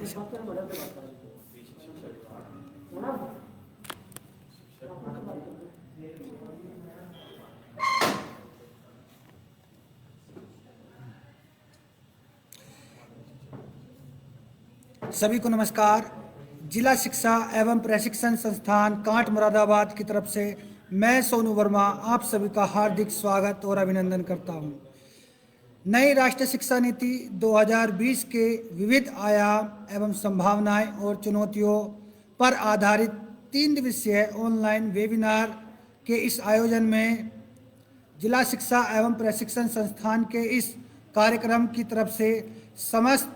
सभी को नमस्कार। जिला शिक्षा एवं प्रशिक्षण संस्थान कांट मुरादाबाद की तरफ से मैं सोनू वर्मा आप सभी का हार्दिक स्वागत और अभिनंदन करता हूं। नई राष्ट्रीय शिक्षा नीति 2020 के विविध आयाम एवं संभावनाएं और चुनौतियों पर आधारित 3 दिवसीय ऑनलाइन वेबिनार के इस आयोजन में जिला शिक्षा एवं प्रशिक्षण संस्थान के इस कार्यक्रम की तरफ से समस्त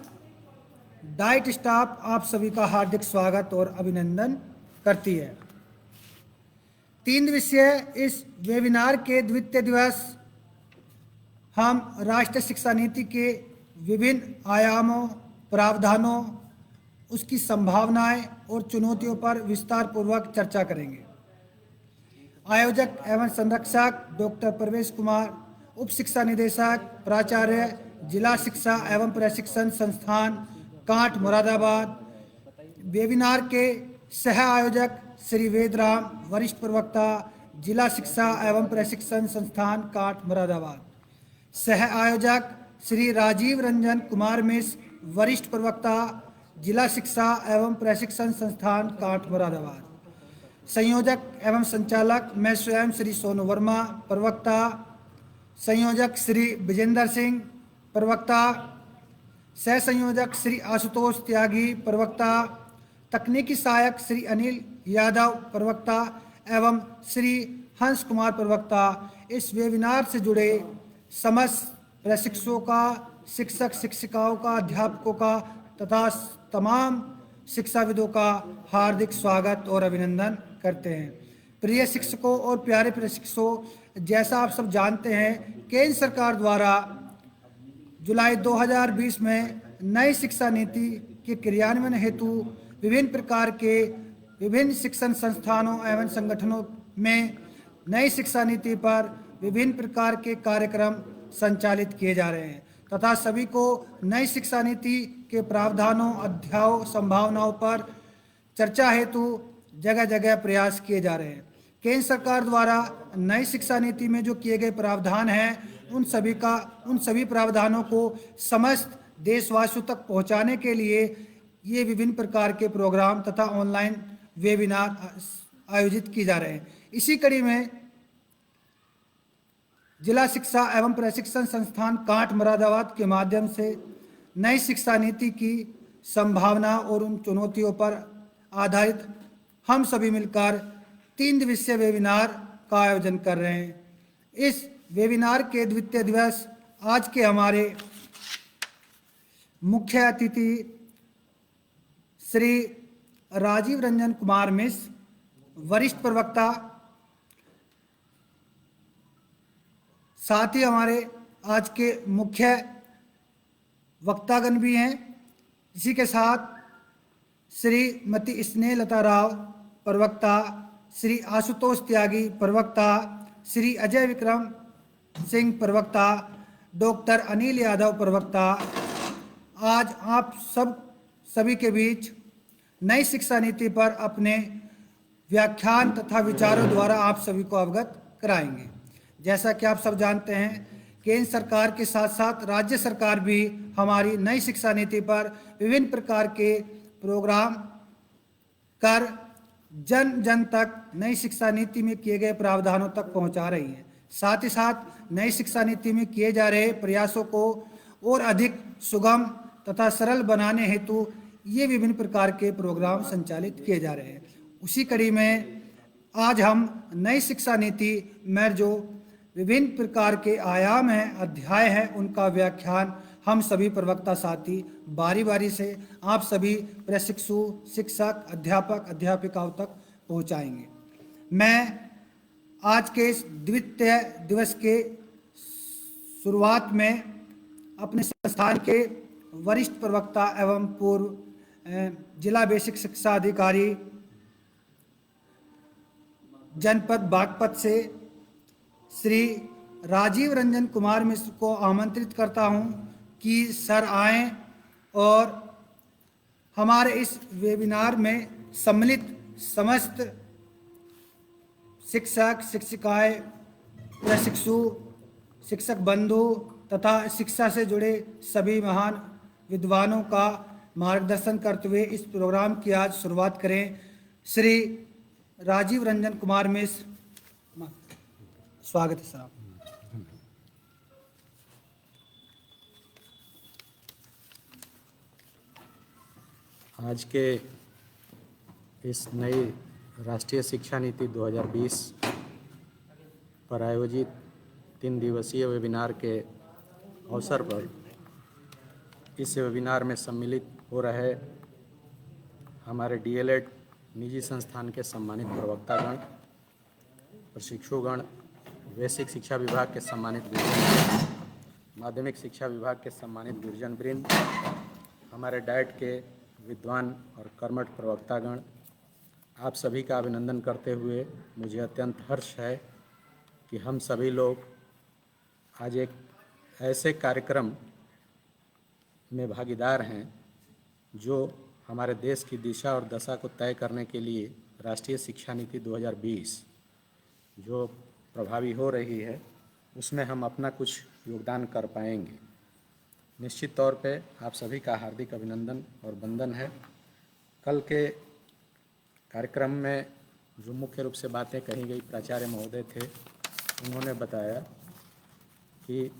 डाइट स्टाफ आप सभी का हार्दिक स्वागत और अभिनंदन करती है। 3 दिवसीय इस वेबिनार के द्वितीय दिवस हम राष्ट्रीय शिक्षा नीति के विभिन्न आयामों, प्रावधानों, उसकी संभावनाएं और चुनौतियों पर विस्तार पूर्वक चर्चा करेंगे। आयोजक एवं संरक्षक डॉक्टर प्रवेश कुमार, उप शिक्षा निदेशक प्राचार्य, जिला शिक्षा एवं प्रशिक्षण संस्थान कांट मुरादाबाद। वेबिनार के सह आयोजक श्री वेदराम, वरिष्ठ प्रवक्ता, जिला शिक्षा एवं प्रशिक्षण संस्थान कांट मुरादाबाद। सह आयोजक श्री राजीव रंजन कुमार मिश्र, वरिष्ठ प्रवक्ता, जिला शिक्षा एवं प्रशिक्षण संस्थान कांट मुरादाबाद। संयोजक एवं संचालक मैं स्वयं श्री सोनू वर्मा, प्रवक्ता। संयोजक श्री विजेंद्र सिंह, प्रवक्ता। सह संयोजक श्री आशुतोष त्यागी, प्रवक्ता। तकनीकी सहायक श्री अनिल यादव, प्रवक्ता एवं श्री हंस कुमार, प्रवक्ता। इस वेबिनार से जुड़े समस्त प्रशिक्षकों का, शिक्षक शिक्षिकाओं का, अध्यापकों का तथा तमाम शिक्षाविदों का हार्दिक स्वागत और अभिनंदन करते हैं। प्रिय शिक्षकों और प्यारे प्रशिक्षकों, जैसा आप सब जानते हैं, केंद्र सरकार द्वारा जुलाई 2020 में नई शिक्षा नीति के क्रियान्वयन हेतु विभिन्न प्रकार के विभिन्न शिक्षण संस्थानों एवं संगठनों में नई शिक्षा नीति पर विभिन्न प्रकार के कार्यक्रम संचालित किए जा रहे हैं तथा सभी को नई शिक्षा नीति के प्रावधानों, अध्यायों, संभावनाओं पर चर्चा हेतु जगह जगह प्रयास किए जा रहे हैं। केंद्र सरकार द्वारा नई शिक्षा नीति में जो किए गए प्रावधान हैं उन सभी प्रावधानों को समस्त देशवासियों तक पहुंचाने के लिए ये विभिन्न प्रकार के प्रोग्राम तथा ऑनलाइन वेबिनार आयोजित किए जा रहे हैं। इसी कड़ी में जिला शिक्षा एवं प्रशिक्षण संस्थान कांट मुरादाबाद के माध्यम से नई शिक्षा नीति की संभावना और उन चुनौतियों पर आधारित हम सभी मिलकर 3 दिवसीय वेबिनार का आयोजन कर रहे हैं। इस वेबिनार के द्वितीय दिवस आज के हमारे मुख्य अतिथि श्री राजीव रंजन कुमार मिश्र, वरिष्ठ प्रवक्ता, साथ ही हमारे आज के मुख्य वक्तागण भी हैं। इसी के साथ श्रीमती स्नेहलता राव, प्रवक्ता, श्री आशुतोष त्यागी, प्रवक्ता, श्री अजय विक्रम सिंह, प्रवक्ता, डॉक्टर अनिल यादव, प्रवक्ता। आज आप सभी के बीच नई शिक्षा नीति पर अपने व्याख्यान तथा विचारों द्वारा आप सभी को अवगत कराएंगे। जैसा कि आप सब जानते हैं, केंद्र सरकार के साथ साथ राज्य सरकार भी हमारी नई शिक्षा नीति पर विभिन्न प्रकार के प्रोग्राम कर जन जन तक नई शिक्षा नीति में किए गए प्रावधानों तक पहुंचा रही है। साथ ही साथ नई शिक्षा नीति में किए जा रहे प्रयासों को और अधिक सुगम तथा सरल बनाने हेतु ये विभिन्न प्रकार के प्रोग्राम संचालित किए जा रहे हैं। उसी कड़ी में आज हम नई शिक्षा नीति में जो विभिन्न प्रकार के आयाम हैं, अध्याय हैं, उनका व्याख्यान हम सभी प्रवक्ता साथी बारी बारी से आप सभी प्रशिक्षु, शिक्षक, अध्यापक, अध्यापिकाओं तक पहुंचाएंगे। मैं आज के इस द्वितीय दिवस के शुरुआत में अपने संस्थान के वरिष्ठ प्रवक्ता एवं पूर्व जिला बेसिक शिक्षा अधिकारी जनपद बागपत से श्री राजीव रंजन कुमार मिश्र को आमंत्रित करता हूं कि सर आएं और हमारे इस वेबिनार में सम्मिलित समस्त शिक्षक, शिक्षिकाएं, प्रशिक्षु, शिक्षक बंधु तथा शिक्षा से जुड़े सभी महान विद्वानों का मार्गदर्शन करते हुए इस प्रोग्राम की आज शुरुआत करें। श्री राजीव रंजन कुमार मिश्र, स्वागत है सर आप। आज के इस नई राष्ट्रीय शिक्षा नीति 2020 पर आयोजित 3 दिवसीय वेबिनार के अवसर पर इस वेबिनार में सम्मिलित हो रहे हमारे डीएलएड निजी संस्थान के सम्मानित प्रवक्तागण, प्रशिक्षुगण, वैश्विक शिक्षा विभाग के सम्मानित गुरुजन, माध्यमिक शिक्षा विभाग के सम्मानित गुरुजन वृंद, हमारे डाइट के विद्वान और कर्मठ प्रवक्तागण, आप सभी का अभिनंदन करते हुए मुझे अत्यंत हर्ष है कि हम सभी लोग आज एक ऐसे कार्यक्रम में भागीदार हैं जो हमारे देश की दिशा और दशा को तय करने के लिए राष्ट्रीय शिक्षा नीति 2020 जो प्रभावी हो रही है उसमें हम अपना कुछ योगदान कर पाएंगे। निश्चित तौर पे आप सभी का हार्दिक अभिनंदन और वंदन है। कल के कार्यक्रम में जो मुख्य रूप से बातें कही गई प्राचार्य महोदय थे, उन्होंने बताया कि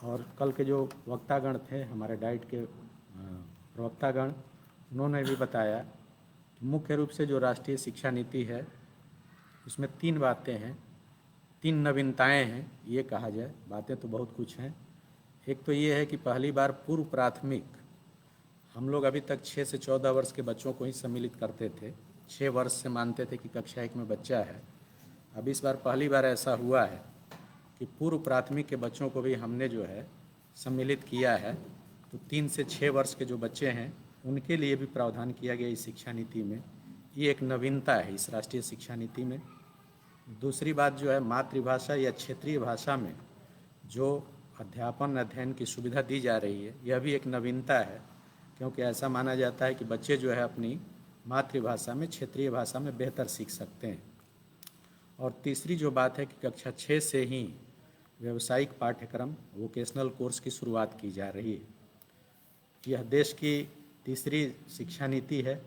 और कल के जो वक्तागण थे हमारे डाइट के प्रवक्तागण, उन्होंने भी बताया कि मुख्य रूप से जो राष्ट्रीय शिक्षा नीति है उसमें 3 बातें हैं, 3 नवीनताएं हैं ये कहा जाए। बातें तो बहुत कुछ हैं। एक तो ये है कि पहली बार पूर्व प्राथमिक, हम लोग अभी तक 6 से 14 वर्ष के बच्चों को ही सम्मिलित करते थे, 6 वर्ष से मानते थे कि कक्षा 1 में बच्चा है। अब इस बार पहली बार ऐसा हुआ है कि पूर्व प्राथमिक के बच्चों को भी हमने जो है सम्मिलित किया है। तो 3 से 6 वर्ष के जो बच्चे हैं उनके लिए भी प्रावधान किया गया इस शिक्षा नीति में। ये एक नवीनता है इस राष्ट्रीय शिक्षा नीति में। दूसरी बात जो है, मातृभाषा या क्षेत्रीय भाषा में जो अध्यापन अध्ययन की सुविधा दी जा रही है, यह भी एक नवीनता है, क्योंकि ऐसा माना जाता है कि बच्चे जो है अपनी मातृभाषा में, क्षेत्रीय भाषा में बेहतर सीख सकते हैं। और तीसरी जो बात है कि कक्षा 6 से ही व्यावसायिक पाठ्यक्रम, वोकेशनल कोर्स की शुरुआत की जा रही है। यह देश की तीसरी शिक्षा नीति है।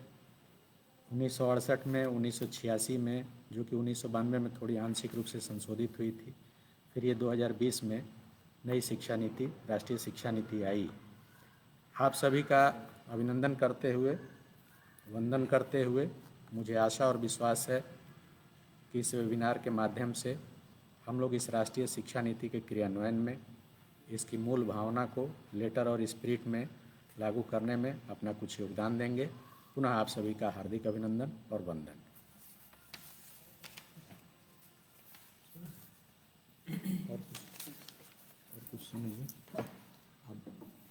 1968 में, 1986 में, जो कि 1992 में थोड़ी आंशिक रूप से संशोधित हुई थी, फिर ये 2020 में नई शिक्षा नीति, राष्ट्रीय शिक्षा नीति आई। आप सभी का अभिनंदन करते हुए, वंदन करते हुए मुझे आशा और विश्वास है कि इस वेबिनार के माध्यम से हम लोग इस राष्ट्रीय शिक्षा नीति के क्रियान्वयन में, इसकी मूल भावना को लेटर और स्पिरिट में लागू करने में अपना कुछ योगदान देंगे। पुनः आप सभी का हार्दिक अभिनंदन और वंदन। और कुछ सुनिए। अब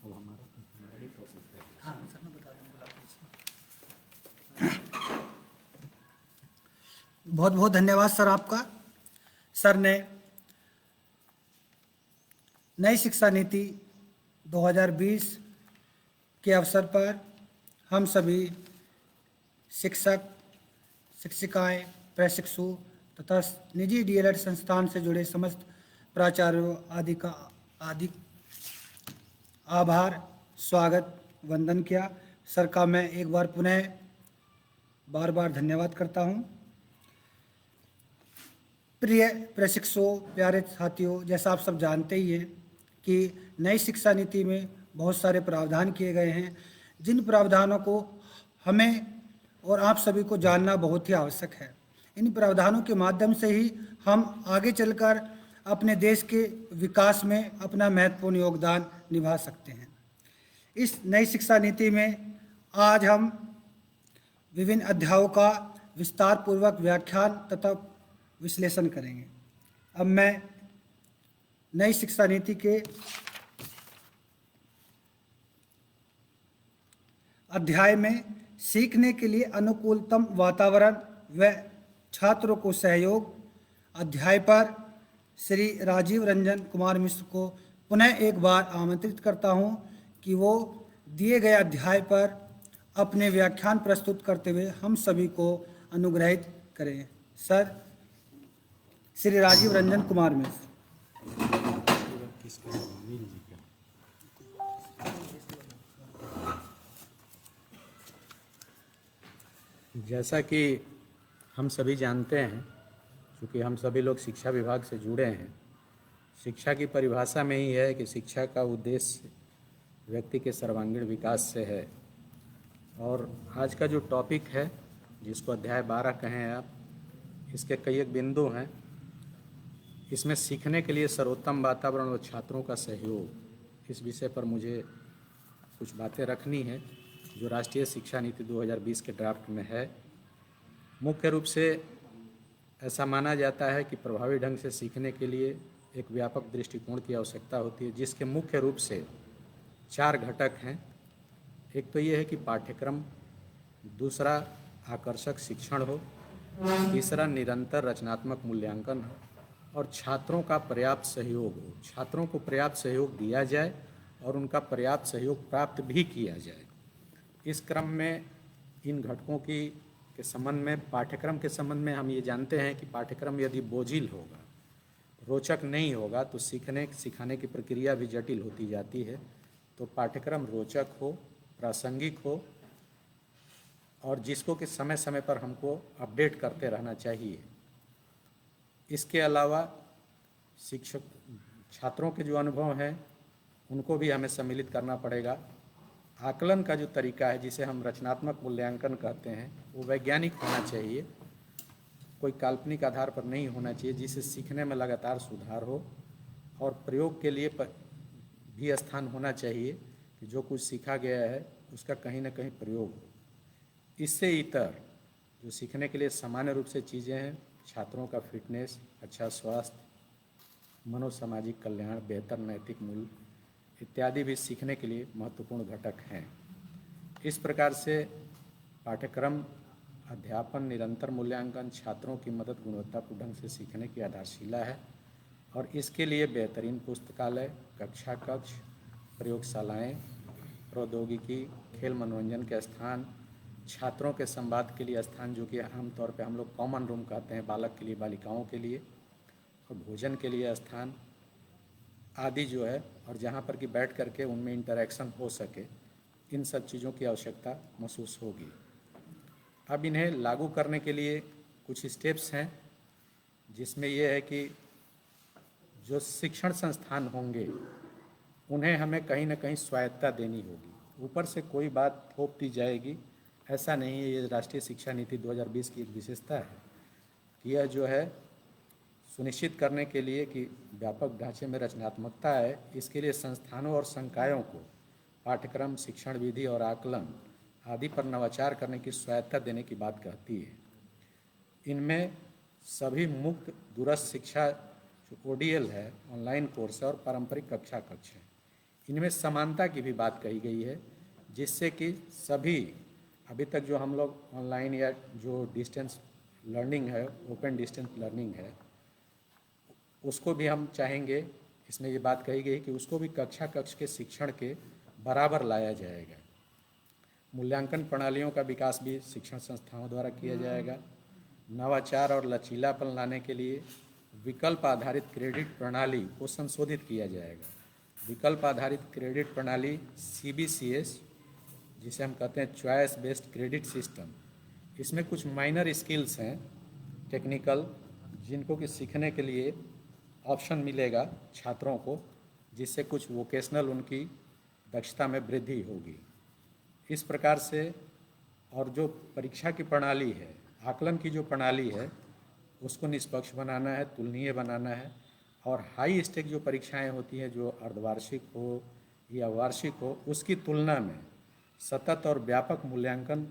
हमारा ही प्रोसेस है। हाँ सर, मैं बता दूँगा। बहुत बहुत धन्यवाद सर आपका। सर ने नई शिक्षा नीति 2020 के अवसर पर हम सभी शिक्षक, शिक्षिकाएं, प्रशिक्षु तथा निजी डीएलएड संस्थान से जुड़े समस्त प्राचार्यों आदि का आभार, स्वागत, वंदन किया। सर का मैं एक बार पुनः बार बार धन्यवाद करता हूं। प्रिय प्रशिक्षुओं, प्यारे साथियों, जैसा आप सब जानते ही हैं कि नई शिक्षा नीति में बहुत सारे प्रावधान किए गए हैं, जिन प्रावधानों को हमें और आप सभी को जानना बहुत ही आवश्यक है। इन प्रावधानों के माध्यम से ही हम आगे चलकर अपने देश के विकास में अपना महत्वपूर्ण योगदान निभा सकते हैं। इस नई शिक्षा नीति में आज हम विभिन्न अध्यायों का विस्तार पूर्वक व्याख्यान तथा विश्लेषण करेंगे। अब मैं नई शिक्षा नीति के अध्याय में सीखने के लिए अनुकूलतम वातावरण व छात्रों को सहयोग अध्याय पर श्री राजीव रंजन कुमार मिश्र को पुनः एक बार आमंत्रित करता हूं कि वो दिए गए अध्याय पर अपने व्याख्यान प्रस्तुत करते हुए हम सभी को अनुग्रहित करें। सर श्री राजीव रंजन कुमार मिश्र। जैसा कि हम सभी जानते हैं, क्योंकि हम सभी लोग शिक्षा विभाग से जुड़े हैं, शिक्षा की परिभाषा में ही है कि शिक्षा का उद्देश्य व्यक्ति के सर्वांगीण विकास से है। और आज का जो टॉपिक है, जिसको अध्याय 12 कहें आप, इसके कई एक बिंदु हैं। इसमें सीखने के लिए सर्वोत्तम वातावरण और छात्रों का सहयोग, इस विषय पर मुझे कुछ बातें रखनी है जो राष्ट्रीय शिक्षा नीति 2020 के ड्राफ्ट में है। मुख्य रूप से ऐसा माना जाता है कि प्रभावी ढंग से सीखने के लिए एक व्यापक दृष्टिकोण की आवश्यकता होती है, जिसके मुख्य रूप से 4 घटक हैं। एक तो ये है कि पाठ्यक्रम, दूसरा आकर्षक शिक्षण हो, तीसरा निरंतर रचनात्मक मूल्यांकन हो, और छात्रों का पर्याप्त सहयोग हो। छात्रों को पर्याप्त सहयोग दिया जाए और उनका पर्याप्त सहयोग प्राप्त भी किया जाए। इस क्रम में इन घटकों के संबंध में, पाठ्यक्रम के संबंध में हम ये जानते हैं कि पाठ्यक्रम यदि बोझिल होगा, रोचक नहीं होगा, तो सीखने सिखाने की प्रक्रिया भी जटिल होती जाती है। तो पाठ्यक्रम रोचक हो, प्रासंगिक हो, और जिसको कि समय समय पर हमको अपडेट करते रहना चाहिए। इसके अलावा शिक्षक, छात्रों के जो अनुभव हैं उनको भी हमें सम्मिलित करना पड़ेगा। आकलन का जो तरीका है, जिसे हम रचनात्मक मूल्यांकन कहते हैं, वो वैज्ञानिक होना चाहिए, कोई काल्पनिक आधार पर नहीं होना चाहिए, जिससे सीखने में लगातार सुधार हो। और प्रयोग के लिए भी स्थान होना चाहिए कि जो कुछ सीखा गया है उसका कहीं ना कहीं प्रयोग हो। इससे इतर जो सीखने के लिए सामान्य रूप से चीज़ें हैं, छात्रों का फिटनेस, अच्छा स्वास्थ्य, मनोसामाजिक कल्याण, बेहतर नैतिक मूल्य इत्यादि भी सीखने के लिए महत्वपूर्ण घटक हैं। इस प्रकार से पाठ्यक्रम, अध्यापन, निरंतर मूल्यांकन, छात्रों की मदद गुणवत्तापूर्ण ढंग से सीखने की आधारशिला है। और इसके लिए बेहतरीन पुस्तकालय, कक्षा कक्ष, प्रयोगशालाएं, प्रौद्योगिकी, खेल मनोरंजन के स्थान, छात्रों के संवाद के लिए स्थान, जो कि आमतौर पे हम लोग कॉमन रूम कहते हैं, बालक के लिए, बालिकाओं के लिए, और भोजन के लिए स्थान आदि जो है, और जहाँ पर कि बैठ करके उनमें इंटरेक्शन हो सके, इन सब चीज़ों की आवश्यकता महसूस होगी। अब इन्हें लागू करने के लिए कुछ स्टेप्स हैं, जिसमें यह है कि जो शिक्षण संस्थान होंगे उन्हें हमें कहीं ना कहीं स्वायत्तता देनी होगी। ऊपर से कोई बात थोप दी जाएगी, ऐसा नहीं है। ये राष्ट्रीय शिक्षा नीति 2020 की एक विशेषता है कि यह जो है सुनिश्चित करने के लिए कि व्यापक ढांचे में रचनात्मकता है, इसके लिए संस्थानों और संकायों को पाठ्यक्रम, शिक्षण विधि और आकलन आदि पर नवाचार करने की स्वायत्तता देने की बात कहती है। इनमें सभी मुक्त दूरस्थ शिक्षा जो ODL है, ऑनलाइन कोर्स है, और पारंपरिक कक्षा कक्ष है, इनमें समानता की भी बात कही गई है, जिससे कि सभी, अभी तक जो हम लोग ऑनलाइन या जो डिस्टेंस लर्निंग है, ओपन डिस्टेंस लर्निंग है, उसको भी हम चाहेंगे, इसमें ये बात कही गई कि उसको भी कक्षा कक्ष के शिक्षण के बराबर लाया जाएगा। मूल्यांकन प्रणालियों का विकास भी शिक्षण संस्थाओं द्वारा किया जाएगा। नवाचार और लचीलापन लाने के लिए विकल्प आधारित क्रेडिट प्रणाली को संशोधित किया जाएगा। विकल्प आधारित क्रेडिट प्रणाली CBCS, जिसे हम कहते हैं चॉइस बेस्ड क्रेडिट सिस्टम, इसमें कुछ माइनर स्किल्स हैं टेक्निकल, जिनको कि सीखने के लिए ऑप्शन मिलेगा छात्रों को, जिससे कुछ वोकेशनल उनकी दक्षता में वृद्धि होगी। इस प्रकार से, और जो परीक्षा की प्रणाली है, आकलन की जो प्रणाली है, उसको निष्पक्ष बनाना है, तुलनीय बनाना है, और हाई स्टेक जो परीक्षाएं होती हैं, जो अर्धवार्षिक हो या वार्षिक हो, उसकी तुलना में सतत और व्यापक मूल्यांकन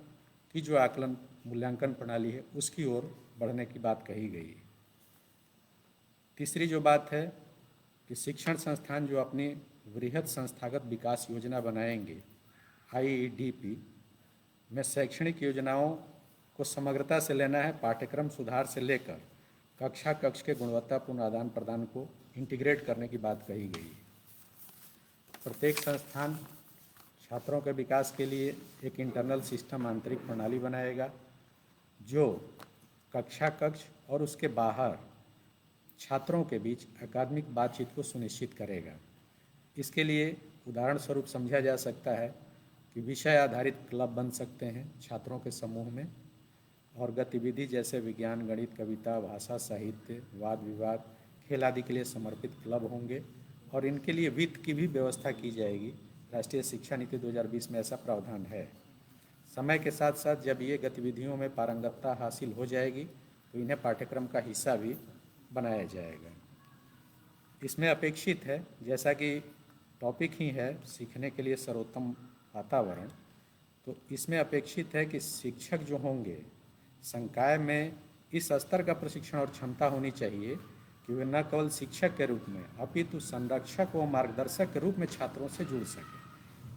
की जो आकलन मूल्यांकन प्रणाली है, उसकी ओर बढ़ने की बात कही गई है। तीसरी जो बात है कि शिक्षण संस्थान जो अपनी वृहद संस्थागत विकास योजना बनाएंगे, IEDP में शैक्षणिक योजनाओं को समग्रता से लेना है, पाठ्यक्रम सुधार से लेकर कक्षा कक्ष के गुणवत्तापूर्ण आदान प्रदान को इंटीग्रेट करने की बात कही गई है। प्रत्येक संस्थान छात्रों के विकास के लिए एक इंटरनल सिस्टम आंतरिक प्रणाली बनाएगा जो कक्षा कक्ष और उसके बाहर छात्रों के बीच अकादमिक बातचीत को सुनिश्चित करेगा। इसके लिए उदाहरण स्वरूप समझा जा सकता है कि विषय आधारित क्लब बन सकते हैं छात्रों के समूह में, और गतिविधि जैसे विज्ञान, गणित, कविता, भाषा, साहित्य, वाद विवाद, खेल आदि के लिए समर्पित क्लब होंगे, और इनके लिए वित्त की भी व्यवस्था की जाएगी। राष्ट्रीय शिक्षा नीति 2020 में ऐसा प्रावधान है। समय के साथ साथ जब ये गतिविधियों में पारंगतता हासिल हो जाएगी तो इन्हें पाठ्यक्रम का हिस्सा भी बनाया जाएगा। इसमें अपेक्षित है, जैसा कि टॉपिक ही है सीखने के लिए सर्वोत्तम वातावरण, तो इसमें अपेक्षित है कि शिक्षक जो होंगे संकाय में इस स्तर का प्रशिक्षण और क्षमता होनी चाहिए कि वे न केवल शिक्षक के रूप में अपितु संरक्षक व मार्गदर्शक के रूप में छात्रों से जुड़ सकें।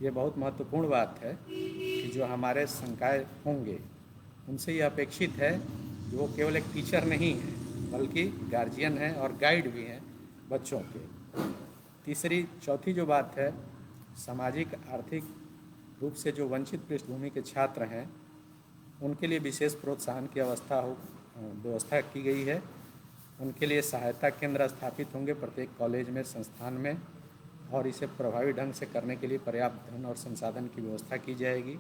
ये बहुत महत्वपूर्ण बात है कि जो हमारे संकाय होंगे उनसे ये अपेक्षित है कि वो केवल एक टीचर नहीं है बल्कि गार्जियन हैं और गाइड भी हैं बच्चों के। चौथी जो बात है, सामाजिक आर्थिक रूप से जो वंचित पृष्ठभूमि के छात्र हैं उनके लिए विशेष प्रोत्साहन की व्यवस्था की गई है। उनके लिए सहायता केंद्र स्थापित होंगे प्रत्येक कॉलेज में, संस्थान में, और इसे प्रभावी ढंग से करने के लिए पर्याप्त धन और संसाधन की व्यवस्था की जाएगी,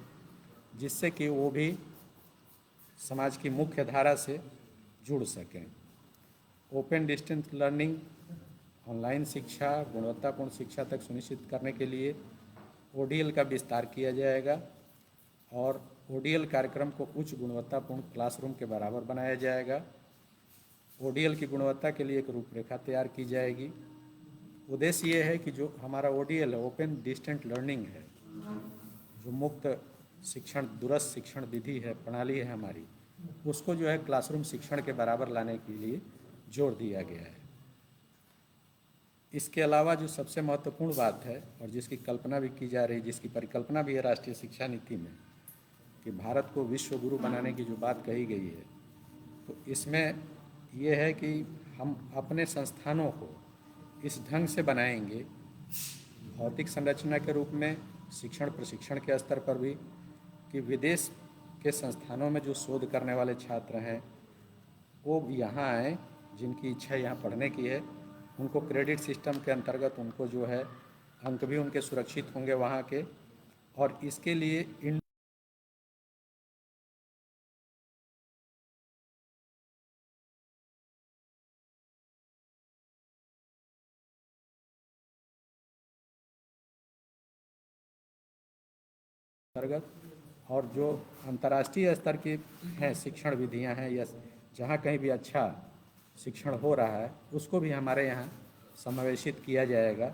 जिससे कि वो भी समाज की मुख्य धारा से जुड़ सकें। ओपन डिस्टेंस लर्निंग, ऑनलाइन शिक्षा, गुणवत्तापूर्ण शिक्षा तक सुनिश्चित करने के लिए ओडीएल का विस्तार किया जाएगा, और ओडीएल कार्यक्रम को उच्च गुणवत्तापूर्ण क्लासरूम के बराबर बनाया जाएगा। ओडीएल की गुणवत्ता के लिए एक रूपरेखा तैयार की जाएगी। उद्देश्य ये है कि जो हमारा ओडीएल है, ओपन डिस्टेंट लर्निंग है, जो मुक्त शिक्षण, दूरस्थ शिक्षण विधि है, प्रणाली है हमारी, उसको जो है क्लासरूम शिक्षण के बराबर लाने के लिए जोर दिया गया है। इसके अलावा जो सबसे महत्वपूर्ण बात है और जिसकी कल्पना भी की जा रही, जिसकी परिकल्पना भी है राष्ट्रीय शिक्षा नीति में, कि भारत को विश्व गुरु बनाने की जो बात कही गई है, तो इसमें ये है कि हम अपने संस्थानों को इस ढंग से बनाएंगे, भौतिक संरचना के रूप में, शिक्षण प्रशिक्षण के स्तर पर भी, कि विदेश के संस्थानों में जो शोध करने वाले छात्र हैं वो यहाँ आएँ, जिनकी इच्छा यहाँ पढ़ने की है, उनको क्रेडिट सिस्टम के अंतर्गत उनको जो है अंक भी उनके सुरक्षित होंगे वहाँ के, और इसके लिए अंतर्गत, और जो अंतर्राष्ट्रीय स्तर की हैं शिक्षण विधियां हैं या जहाँ कहीं भी अच्छा शिक्षण हो रहा है उसको भी हमारे यहाँ समावेशित किया जाएगा।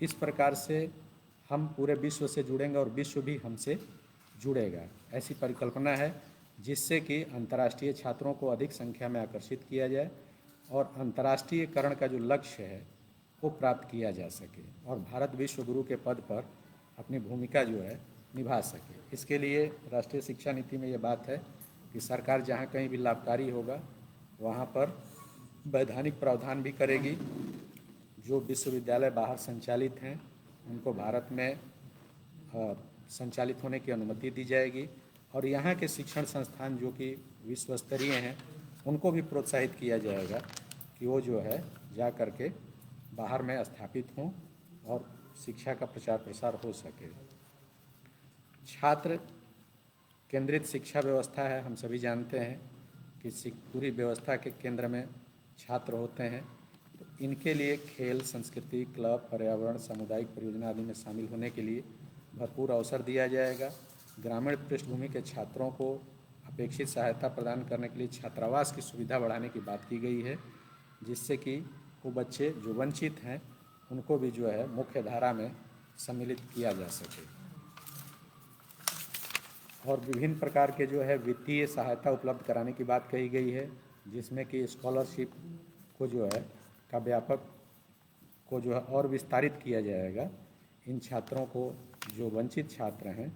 इस प्रकार से हम पूरे विश्व से जुड़ेंगे और विश्व भी हमसे जुड़ेगा, ऐसी परिकल्पना है, जिससे कि अंतर्राष्ट्रीय छात्रों को अधिक संख्या में आकर्षित किया जाए और अंतर्राष्ट्रीयकरण का जो लक्ष्य है वो प्राप्त किया जा सके और भारत विश्व गुरु के पद पर अपनी भूमिका जो है निभा सके। इसके लिए राष्ट्रीय शिक्षा नीति में ये बात है कि सरकार जहाँ कहीं भी लाभकारी होगा वहाँ पर वैधानिक प्रावधान भी करेगी। जो विश्वविद्यालय बाहर संचालित हैं उनको भारत में संचालित होने की अनुमति दी जाएगी, और यहाँ के शिक्षण संस्थान जो कि विश्व स्तरीय हैं उनको भी प्रोत्साहित किया जाएगा कि वो जो है जा कर के बाहर में स्थापित हों और शिक्षा का प्रचार प्रसार हो सके। छात्र केंद्रित शिक्षा व्यवस्था है, हम सभी जानते हैं कि पूरी व्यवस्था के केंद्र में छात्र होते हैं, तो इनके लिए खेल, संस्कृति, क्लब, पर्यावरण, सामुदायिक परियोजना आदि में शामिल होने के लिए भरपूर अवसर दिया जाएगा। ग्रामीण पृष्ठभूमि के छात्रों को अपेक्षित सहायता प्रदान करने के लिए छात्रावास की सुविधा बढ़ाने की बात की गई है, जिससे कि वो बच्चे जो वंचित हैं उनको भी जो है मुख्य धारा में सम्मिलित किया जा सके। और विभिन्न प्रकार के जो है वित्तीय सहायता उपलब्ध कराने की बात कही गई है, जिसमें कि स्कॉलरशिप को जो है का व्यापक को जो है और विस्तारित किया जाएगा। इन छात्रों को, जो वंचित छात्र हैं,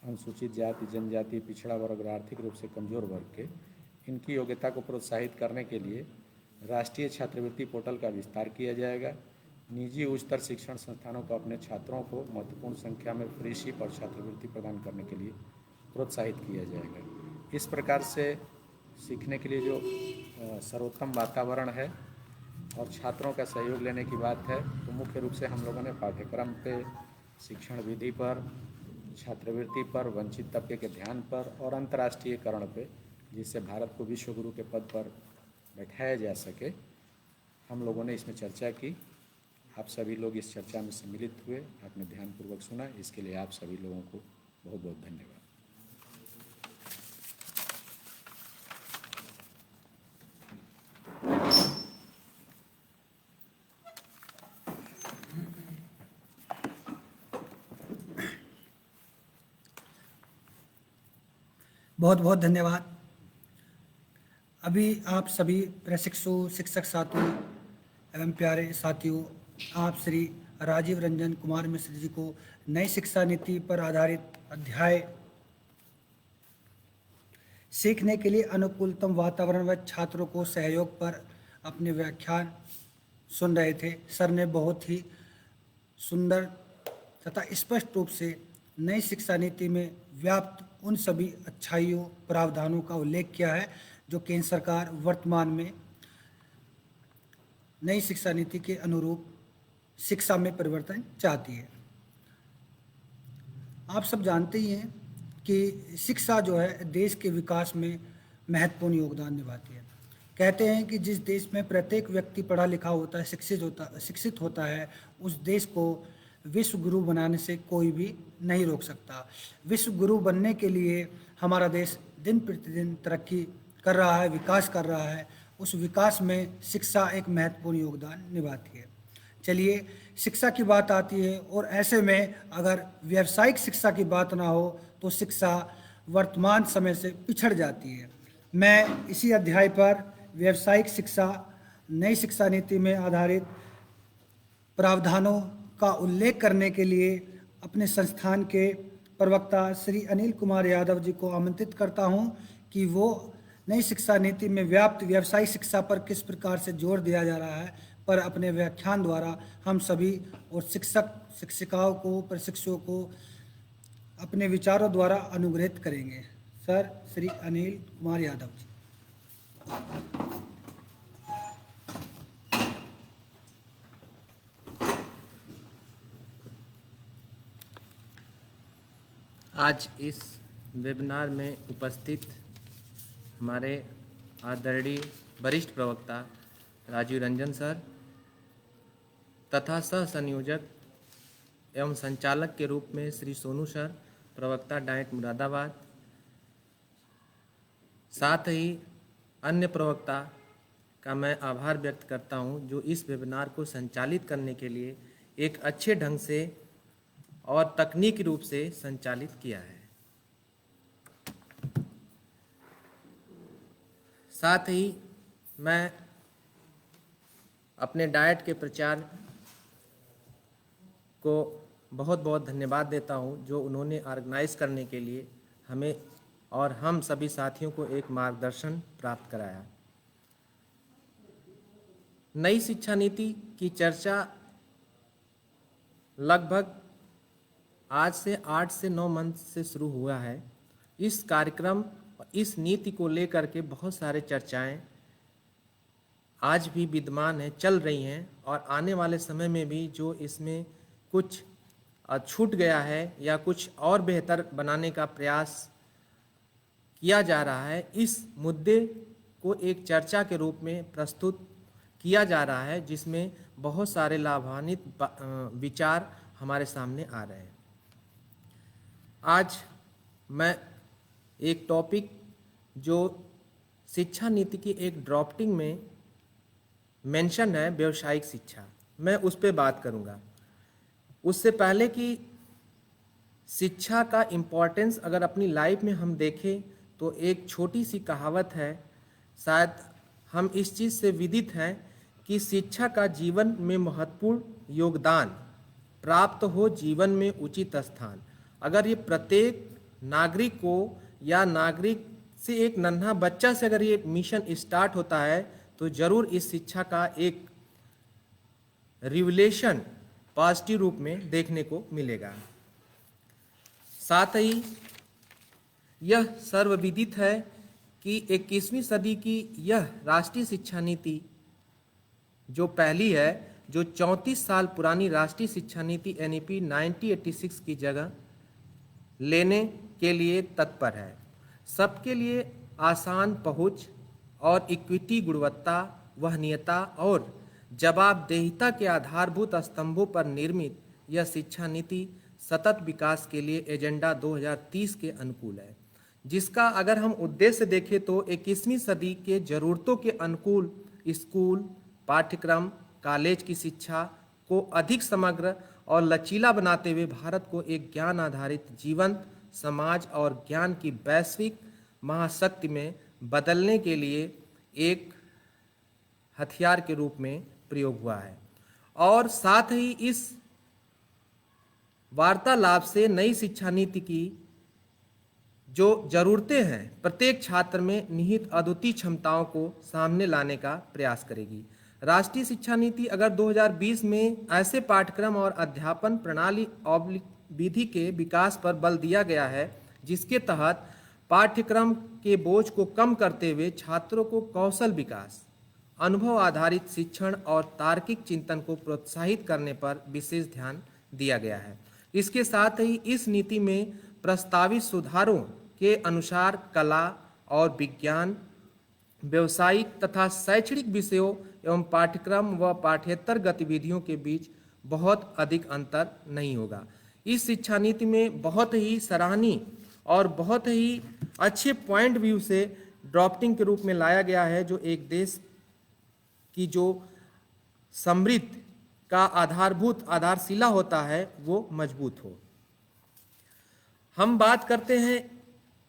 अनुसूचित जाति, जनजाति, पिछड़ा वर्ग और आर्थिक रूप से कमज़ोर वर्ग के, इनकी योग्यता को प्रोत्साहित करने के लिए राष्ट्रीय छात्रवृत्ति पोर्टल का विस्तार किया जाएगा, निजी उच्चतर शिक्षण संस्थानों को अपने छात्रों को महत्वपूर्ण संख्या में फ्री शिप और छात्रवृत्ति प्रदान करने के लिए प्रोत्साहित किया जाएगा। इस प्रकार से सीखने के लिए जो सर्वोत्तम वातावरण है और छात्रों का सहयोग लेने की बात है, तो मुख्य रूप से हम लोगों ने पाठ्यक्रम पे, शिक्षण विधि पर, छात्रवृत्ति पर, वंचित तबके के ध्यान पर और अंतर्राष्ट्रीयकरण पे, जिससे भारत को विश्व गुरु के पद पर बैठाया जा सके, हम लोगों ने इसमें चर्चा की। आप सभी लोग इस चर्चा में सम्मिलित हुए, आपने ध्यानपूर्वक सुना, इसके लिए आप सभी लोगों को बहुत बहुत धन्यवाद। बहुत बहुत धन्यवाद। अभी आप सभी प्रशिक्षु, शिक्षक साथियों एवं प्यारे साथियों, आप श्री राजीव रंजन कुमार मिश्र जी को नई शिक्षा नीति पर आधारित अध्याय सीखने के लिए अनुकूलतम वातावरण व छात्रों को सहयोग पर अपने व्याख्यान सुन रहे थे। सर ने बहुत ही सुंदर तथा स्पष्ट रूप से नई शिक्षा नीति में व्याप्त उन सभी अच्छाइयों, प्रावधानों का उल्लेख किया है जो केंद्र सरकार वर्तमान में नई शिक्षा नीति के अनुरूप शिक्षा में परिवर्तन चाहती है। आप सब जानते ही हैं कि शिक्षा जो है देश के विकास में महत्वपूर्ण योगदान निभाती है। कहते हैं कि जिस देश में प्रत्येक व्यक्ति पढ़ा लिखा होता है, शिक्षित होता है, उस देश को विश्व गुरु बनाने से कोई भी नहीं रोक सकता। विश्व गुरु बनने के लिए हमारा देश दिन प्रतिदिन तरक्की कर रहा है, विकास कर रहा है। उस विकास में शिक्षा एक महत्वपूर्ण योगदान निभाती है। चलिए, शिक्षा की बात आती है और ऐसे में अगर व्यावसायिक शिक्षा की बात ना हो तो शिक्षा वर्तमान समय से पिछड़ जाती है। मैं इसी अध्याय पर व्यावसायिक शिक्षा नई शिक्षा नीति में आधारित प्रावधानों का उल्लेख करने के लिए अपने संस्थान के प्रवक्ता श्री अनिल कुमार यादव जी को आमंत्रित करता हूं कि वो नई शिक्षा नीति में व्याप्त व्यावसायिक शिक्षा पर किस प्रकार से जोर दिया जा रहा है पर अपने व्याख्यान द्वारा हम सभी और शिक्षक, शिक्षिकाओं को, प्रशिक्षुओं को अपने विचारों द्वारा अनुग्रहित करेंगे। सर श्री अनिल कुमार यादव जी। आज इस वेबिनार में उपस्थित हमारे आदरणीय वरिष्ठ प्रवक्ता राजीव रंजन सर तथा सह संयोजक एवं संचालक के रूप में श्री सोनू सर, प्रवक्ता डाइट मुरादाबाद, साथ ही अन्य प्रवक्ता का मैं आभार व्यक्त करता हूं जो इस वेबिनार को संचालित करने के लिए एक अच्छे ढंग से और तकनीकी रूप से संचालित किया है। साथ ही मैं अपने डाइट के प्रचार को बहुत बहुत धन्यवाद देता हूं जो उन्होंने ऑर्गेनाइज करने के लिए हमें और हम सभी साथियों को एक मार्गदर्शन प्राप्त कराया। नई शिक्षा नीति की चर्चा लगभग आज से 8 से 9 मंथ से शुरू हुआ है। इस कार्यक्रम, इस नीति को लेकर के बहुत सारे चर्चाएं आज भी विद्यमान हैं, चल रही हैं और आने वाले समय में भी जो इसमें कुछ छूट गया है या कुछ और बेहतर बनाने का प्रयास किया जा रहा है, इस मुद्दे को एक चर्चा के रूप में प्रस्तुत किया जा रहा है जिसमें बहुत सारे लाभान्वित विचार हमारे सामने आ रहे हैं। आज मैं एक टॉपिक जो शिक्षा नीति की एक ड्राफ्टिंग में मेंशन है, व्यावसायिक शिक्षा, मैं उस पर बात करूंगा। उससे पहले कि शिक्षा का इम्पोर्टेंस अगर अपनी लाइफ में हम देखें तो एक छोटी सी कहावत है, शायद हम इस चीज़ से विदित हैं कि शिक्षा का जीवन में महत्वपूर्ण योगदान प्राप्त हो, जीवन में उचित स्थान। अगर ये प्रत्येक नागरिक को या नागरिक से एक नन्हा बच्चा से अगर ये मिशन स्टार्ट होता है तो ज़रूर इस शिक्षा का एक रिवलेशन पॉजिटिव रूप में देखने को मिलेगा। साथ ही यह सर्वविदित है कि 21वीं सदी की यह राष्ट्रीय शिक्षा नीति जो पहली है, जो 34 साल पुरानी राष्ट्रीय शिक्षा नीति NEP 1986 की जगह लेने के लिए तत्पर है। सबके लिए आसान पहुंच और इक्विटी, गुणवत्ता, वहनीयता और जवाबदेहिता के आधारभूत स्तंभों पर निर्मित यह शिक्षा नीति सतत विकास के लिए एजेंडा 2030 के अनुकूल है, जिसका अगर हम उद्देश्य देखें तो 21वीं सदी के जरूरतों के अनुकूल स्कूल, पाठ्यक्रम, कॉलेज की शिक्षा को अधिक समग्र और लचीला बनाते हुए भारत को एक ज्ञान आधारित जीवंत समाज और ज्ञान की वैश्विक महाशक्ति में बदलने के लिए एक हथियार के रूप में प्रयोग हुआ है। और साथ ही इस वार्तालाप से नई शिक्षा नीति की जो जरूरतें हैं प्रत्येक छात्र में निहित अद्वितीय क्षमताओं को सामने लाने का प्रयास करेगी। राष्ट्रीय शिक्षा नीति अगर 2020 में ऐसे पाठ्यक्रम और अध्यापन प्रणाली और विधि के विकास पर बल दिया गया है जिसके तहत पाठ्यक्रम के बोझ को कम करते हुए छात्रों को कौशल विकास, अनुभव आधारित शिक्षण और तार्किक चिंतन को प्रोत्साहित करने पर विशेष ध्यान दिया गया है। इसके साथ ही इस नीति में प्रस्तावित सुधारों के अनुसार कला और विज्ञान, व्यावसायिक तथा शैक्षणिक विषयों एवं पाठ्यक्रम व पाठ्येतर गतिविधियों के बीच बहुत अधिक अंतर नहीं होगा। इस शिक्षा नीति में बहुत ही सराहनीय और बहुत ही अच्छे पॉइंट व्यू से ड्राफ्टिंग के रूप में लाया गया है, जो एक देश की जो समृद्ध का आधारशिला होता है वो मजबूत हो। हम बात करते हैं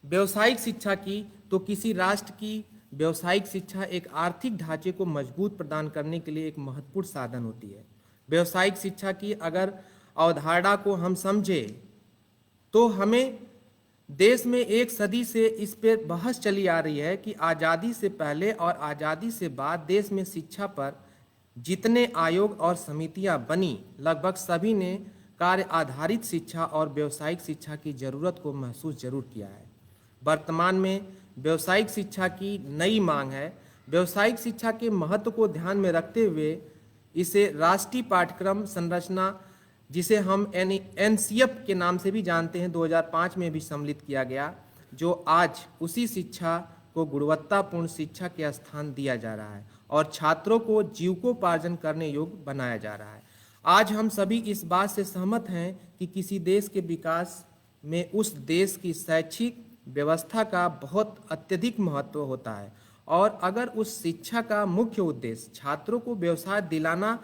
व्यावसायिक शिक्षा की, तो किसी राष्ट्र की व्यावसायिक शिक्षा एक आर्थिक ढांचे को मजबूत प्रदान करने के लिए एक महत्वपूर्ण साधन होती है। व्यावसायिक शिक्षा की अगर अवधारणा को हम समझें तो हमें देश में एक सदी से इस पर बहस चली आ रही है कि आज़ादी से पहले और आज़ादी से बाद देश में शिक्षा पर जितने आयोग और समितियां बनी लगभग सभी ने कार्य आधारित शिक्षा और व्यावसायिक शिक्षा की जरूरत को महसूस जरूर किया है। वर्तमान में व्यावसायिक शिक्षा की नई मांग है। व्यावसायिक शिक्षा के महत्व को ध्यान में रखते हुए इसे राष्ट्रीय पाठ्यक्रम संरचना, जिसे हम NCF के नाम से भी जानते हैं, 2005 में भी सम्मिलित किया गया, जो आज उसी शिक्षा को गुणवत्तापूर्ण शिक्षा के स्थान दिया जा रहा है और छात्रों को जीविकोपार्जन करने योग्य बनाया जा रहा है। आज हम सभी इस बात से सहमत हैं कि किसी देश के विकास में उस देश की शैक्षिक व्यवस्था का बहुत अत्यधिक महत्व होता है, और अगर उस शिक्षा का मुख्य उद्देश्य छात्रों को व्यवसाय दिलाना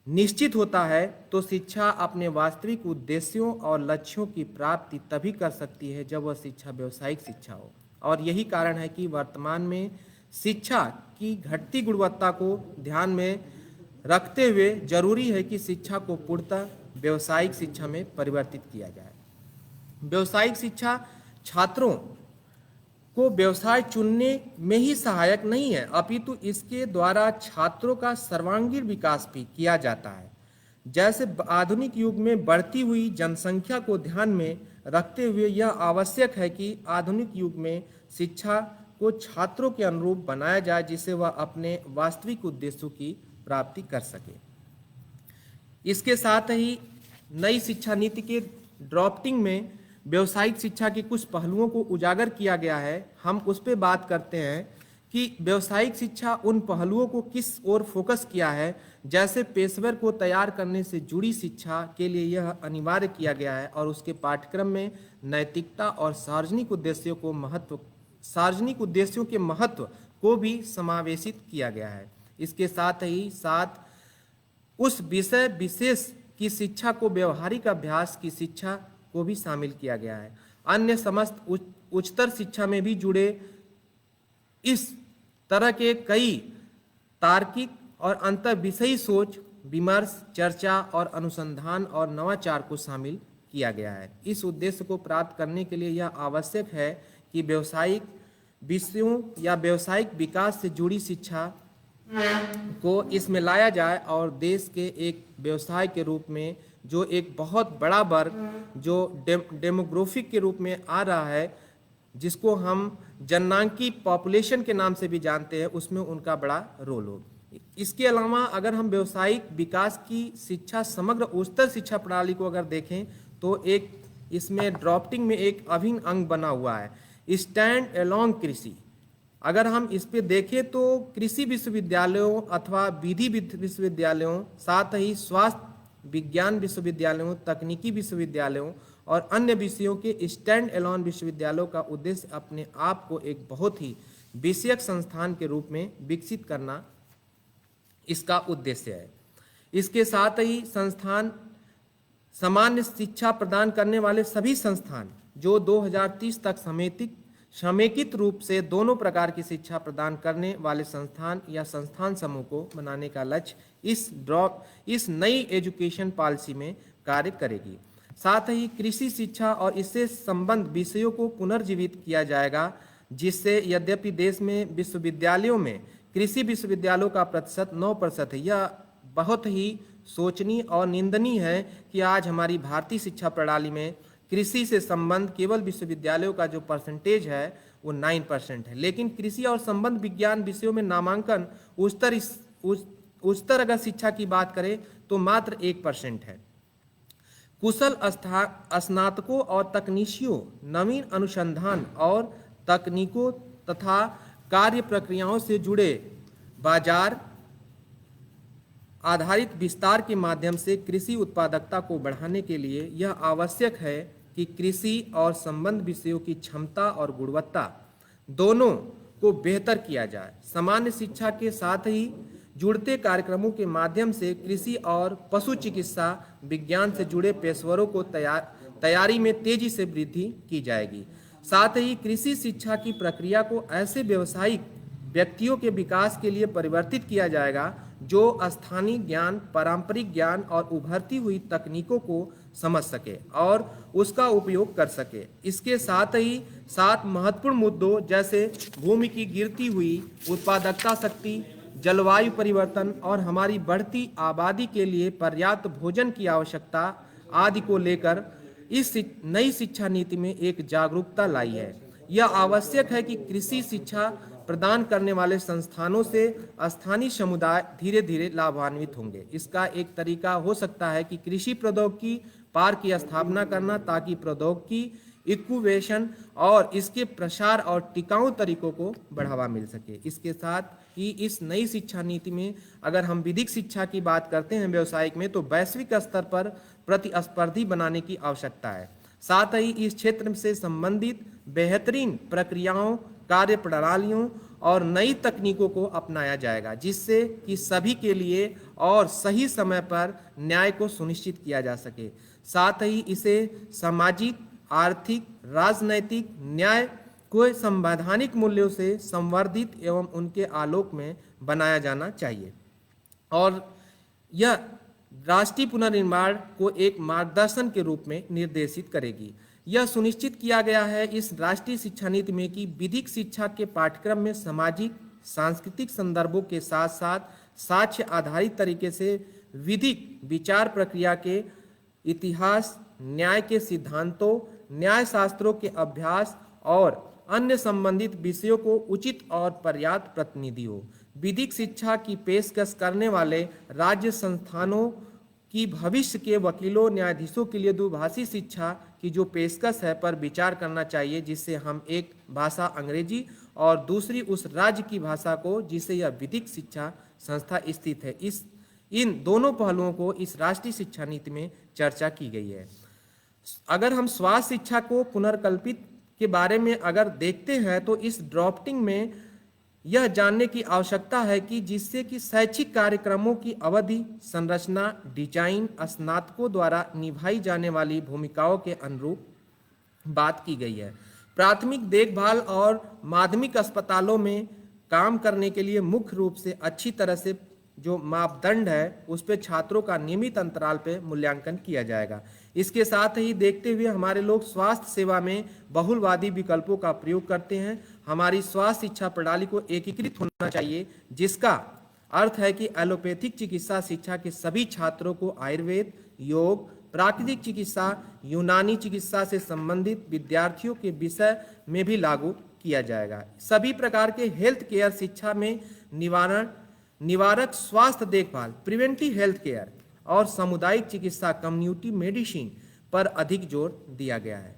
निश्चित होता है तो शिक्षा अपने वास्तविक उद्देश्यों और लक्ष्यों की प्राप्ति तभी कर सकती है जब वह शिक्षा व्यावसायिक शिक्षा हो। और यही कारण है कि वर्तमान में शिक्षा की घटती गुणवत्ता को ध्यान में रखते हुए जरूरी है कि शिक्षा को पूर्णतः व्यावसायिक शिक्षा में परिवर्तित किया जाए। व्यावसायिक शिक्षा छात्रों को व्यवसाय चुनने में ही सहायक नहीं है, अपितु इसके द्वारा छात्रों का सर्वांगीण विकास भी किया जाता है। जैसे आधुनिक युग में बढ़ती हुई जनसंख्या को ध्यान में रखते हुए यह आवश्यक है कि आधुनिक युग में शिक्षा को छात्रों के अनुरूप बनाया जाए, जिससे वह अपने वास्तविक उद्देश्यों की प्राप्ति कर सके। इसके साथ ही नई शिक्षा नीति के ड्राफ्टिंग में व्यावसायिक शिक्षा के कुछ पहलुओं को उजागर किया गया है। हम उस पर बात करते हैं कि व्यावसायिक शिक्षा उन पहलुओं को किस ओर फोकस किया है। जैसे पेशेवर को तैयार करने से जुड़ी शिक्षा के लिए यह अनिवार्य किया गया है और उसके पाठ्यक्रम में नैतिकता और सार्वजनिक उद्देश्यों के महत्व को भी समावेशित किया गया है। इसके साथ ही साथ उस विषय विशेष की शिक्षा को व्यवहारिक अभ्यास की शिक्षा को भी शामिल किया गया है। अन्य समस्त उच्चतर शिक्षा में भी जुड़े इस तरह के कई तार्किक और अंतर विषयी सोच, विमर्श, चर्चा और अनुसंधान और नवाचार को शामिल किया गया है। इस उद्देश्य को प्राप्त करने के लिए यह आवश्यक है कि व्यावसायिक विषयों या व्यावसायिक विकास से जुड़ी शिक्षा को इसमें लाया जाए और देश के एक व्यवसाय के रूप में जो एक बहुत बड़ा वर्ग जो डेमोग्राफिक के रूप में आ रहा है, जिसको हम जननांकी पॉपुलेशन के नाम से भी जानते हैं, उसमें उनका बड़ा रोल हो। इसके अलावा अगर हम व्यावसायिक विकास की शिक्षा, समग्र उच्चतर शिक्षा प्रणाली को अगर देखें तो एक इसमें ड्राफ्टिंग में एक अभिन्न अंग बना हुआ है, स्टैंड अलोंग कृषि। अगर हम इस पे देखें तो कृषि विश्वविद्यालयों अथवा विधि विश्वविद्यालयों, साथ ही स्वास्थ्य विज्ञान विश्वविद्यालयों, तकनीकी विश्वविद्यालयों और अन्य विषयों के स्टैंड अलोन विश्वविद्यालयों का उद्देश्य अपने आप को एक बहुत ही विषयक संस्थान के रूप में विकसित करना इसका उद्देश्य है। इसके साथ ही संस्थान सामान्य शिक्षा प्रदान करने वाले सभी संस्थान जो 2030 तक समेकित रूप से दोनों प्रकार की शिक्षा प्रदान करने वाले संस्थान या संस्थान समूह को बनाने का लक्ष्य इस नई एजुकेशन पॉलिसी में कार्य करेगी। साथ ही कृषि शिक्षा और इससे संबंध विषयों को पुनर्जीवित किया जाएगा, जिससे यद्यपि देश में विश्वविद्यालयों में कृषि विश्वविद्यालयों का प्रतिशत 9% है, यह बहुत ही सोचनीय और निंदनीय है कि आज हमारी भारतीय शिक्षा प्रणाली में कृषि से संबंध केवल विश्वविद्यालयों का जो परसेंटेज है वो 9% है, लेकिन कृषि और संबंध विज्ञान विषयों में नामांकन उच्चतर अगर शिक्षा की बात करें तो मात्र 1% है। कुशल स्नातकों और तकनीशियों, नवीन अनुसंधान और तकनीकों तथा कार्य प्रक्रियाओं से जुड़े बाजार आधारित विस्तार के माध्यम से कृषि उत्पादकता को बढ़ाने के लिए यह आवश्यक है कि कृषि और संबंध विषयों की क्षमता और गुणवत्ता दोनों को बेहतर किया जाए। सामान्य शिक्षा के साथ ही जुड़ते कार्यक्रमों के माध्यम से कृषि और पशु चिकित्सा विज्ञान से जुड़े पेशेवरों को तैयारी में तेजी से वृद्धि की जाएगी। साथ ही कृषि शिक्षा की प्रक्रिया को ऐसे व्यावसायिक व्यक्तियों के विकास के लिए परिवर्तित किया जाएगा जो स्थानीय ज्ञान, पारंपरिक ज्ञान और उभरती हुई तकनीकों को समझ सके और उसका उपयोग कर सके। इसके साथ ही साथ महत्वपूर्ण मुद्दों जैसे भूमि की गिरती हुई उत्पादकता शक्ति, जलवायु परिवर्तन और हमारी बढ़ती आबादी के लिए पर्याप्त भोजन की आवश्यकता आदि को लेकर इस नई शिक्षा नीति में एक जागरूकता लाई है। यह आवश्यक है कि कृषि शिक्षा प्रदान करने वाले संस्थानों से स्थानीय समुदाय धीरे धीरे लाभान्वित होंगे। इसका एक तरीका हो सकता है कि कृषि प्रौद्योगिकी पार्क की स्थापना करना, ताकि प्रौद्योगिकी इक्यूवेशन और इसके प्रसार और टिकाऊ तरीकों को बढ़ावा मिल सके। इसके साथ ही इस नई शिक्षा नीति में अगर हम विधिक शिक्षा की बात करते हैं व्यवसायिक में, तो वैश्विक स्तर पर प्रतिस्पर्धी बनाने की आवश्यकता है। साथ ही इस क्षेत्र से संबंधित बेहतरीन प्रक्रियाओं, कार्य प्रणालियों और नई तकनीकों को अपनाया जाएगा, जिससे कि सभी के लिए और सही समय पर न्याय को सुनिश्चित किया जा सके। साथ ही इसे सामाजिक, आर्थिक, राजनैतिक न्याय को संवैधानिक मूल्यों से संवर्धित एवं उनके आलोक में बनाया जाना चाहिए और यह राष्ट्रीय पुनर्निर्माण को एक मार्गदर्शन के रूप में निर्देशित करेगी। यह सुनिश्चित किया गया है इस राष्ट्रीय शिक्षा नीति में कि विधिक शिक्षा के पाठ्यक्रम में सामाजिक, सांस्कृतिक संदर्भों के साथ साथ साक्ष्य आधारित तरीके से विधिक विचार प्रक्रिया के इतिहास, न्याय के सिद्धांतों, न्याय शास्त्रों के अभ्यास और अन्य संबंधित विषयों को उचित और पर्याप्त प्रतिनिधि हो। विधिक शिक्षा की पेशकश करने वाले राज्य संस्थानों की भविष्य के वकीलों, न्यायाधीशों के लिए द्विभाषी शिक्षा की जो पेशकश है पर विचार करना चाहिए, जिससे हम एक भाषा अंग्रेजी और दूसरी उस राज्य की भाषा को जिसे यह विधिक शिक्षा संस्था स्थित है, इन दोनों पहलुओं को इस राष्ट्रीय शिक्षा नीति में चर्चा की गई है। अगर हम स्वास्थ्य शिक्षा को पुनर्कल्पित के बारे में अगर देखते हैं तो इस ड्राफ्टिंग में यह जानने की आवश्यकता है कि जिससे कि शैक्षिक कार्यक्रमों की अवधि, संरचना, डिजाइन स्नातकों द्वारा निभाई जाने वाली भूमिकाओं के अनुरूप बात की गई है। प्राथमिक देखभाल और माध्यमिक अस्पतालों में काम करने के लिए मुख्य रूप से अच्छी तरह से जो मापदंड है उस पर छात्रों का नियमित अंतराल पे मूल्यांकन किया जाएगा। इसके साथ ही देखते हुए हमारे लोग स्वास्थ्य सेवा में बहुलवादी विकल्पों का प्रयोग करते हैं। हमारी स्वास्थ्य शिक्षा प्रणाली को एकीकृत होना चाहिए, जिसका अर्थ है कि एलोपैथिक चिकित्सा शिक्षा के सभी छात्रों को आयुर्वेद, योग, प्राकृतिक चिकित्सा, यूनानी चिकित्सा से संबंधित विद्यार्थियों के विषय में भी लागू किया जाएगा। सभी प्रकार के हेल्थ केयर शिक्षा में निवारक स्वास्थ्य देखभाल, प्रिवेंटिव हेल्थ केयर और सामुदायिक चिकित्सा, कम्युनिटी मेडिसिन पर अधिक जोर दिया गया है।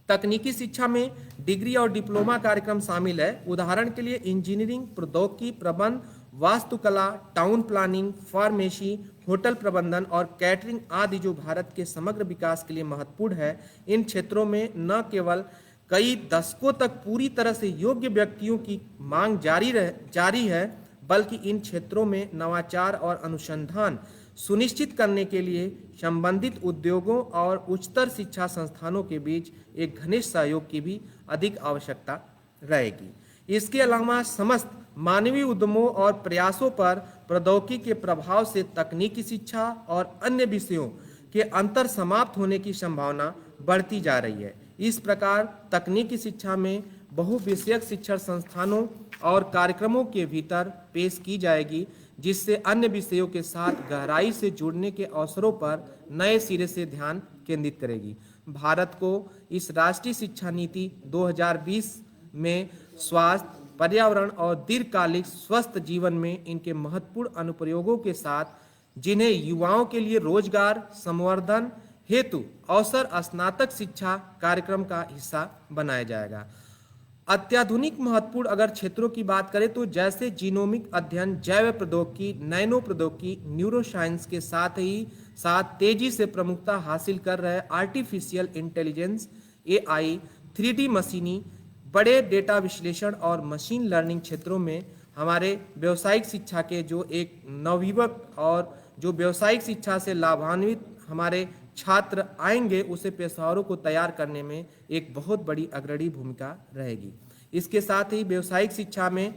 तकनीकी शिक्षा में डिग्री और डिप्लोमा कार्यक्रम शामिल है। उदाहरण के लिए इंजीनियरिंग, प्रौद्योगिकी, प्रबंध, वास्तुकला, टाउन प्लानिंग, फार्मेसी, होटल प्रबंधन और कैटरिंग आदि जो भारत के समग्र विकास के लिए महत्वपूर्ण है। इन क्षेत्रों में न केवल कई दशकों तक पूरी तरह से योग्य व्यक्तियों की मांग जारी है, बल्कि इन क्षेत्रों में नवाचार और अनुसंधान सुनिश्चित करने के लिए संबंधित उद्योगों और उच्चतर शिक्षा संस्थानों के बीच एक घनिष्ठ सहयोग की भी अधिक आवश्यकता रहेगी। इसके अलावा समस्त मानवीय उद्यमों और प्रयासों पर प्रौद्योगिकी के प्रभाव से तकनीकी शिक्षा और अन्य विषयों के अंतर समाप्त होने की संभावना बढ़ती जा रही है। इस प्रकार तकनीकी शिक्षा में बहुविषयक शिक्षण संस्थानों और कार्यक्रमों के भीतर पेश की जाएगी, जिससे अन्य विषयों के साथ गहराई से जुड़ने के अवसरों पर नए सिरे से ध्यान केंद्रित करेगी। भारत को इस राष्ट्रीय शिक्षा नीति 2020 में स्वास्थ्य, पर्यावरण और दीर्घकालिक स्वस्थ जीवन में इनके महत्वपूर्ण अनुप्रयोगों के साथ, जिन्हें युवाओं के लिए रोजगार संवर्धन हेतु अवसर स्नातक शिक्षा कार्यक्रम का हिस्सा बनाया जाएगा। अत्याधुनिक महत्वपूर्ण अगर क्षेत्रों की बात करें तो जैसे जीनोमिक अध्ययन, जैव प्रौद्योगिकी, नैनो प्रौद्योगिकी, न्यूरोसाइंस के साथ ही साथ तेजी से प्रमुखता हासिल कर रहे आर्टिफिशियल इंटेलिजेंस, AI, 3D मशीनी, बड़े डेटा विश्लेषण और मशीन लर्निंग क्षेत्रों में हमारे व्यावसायिक शिक्षा के जो एक नवयुवक और जो व्यावसायिक शिक्षा से लाभान्वित हमारे छात्र आएंगे, उसे पेशेवरों को तैयार करने में एक बहुत बड़ी अग्रणी भूमिका रहेगी। इसके साथ ही व्यावसायिक शिक्षा में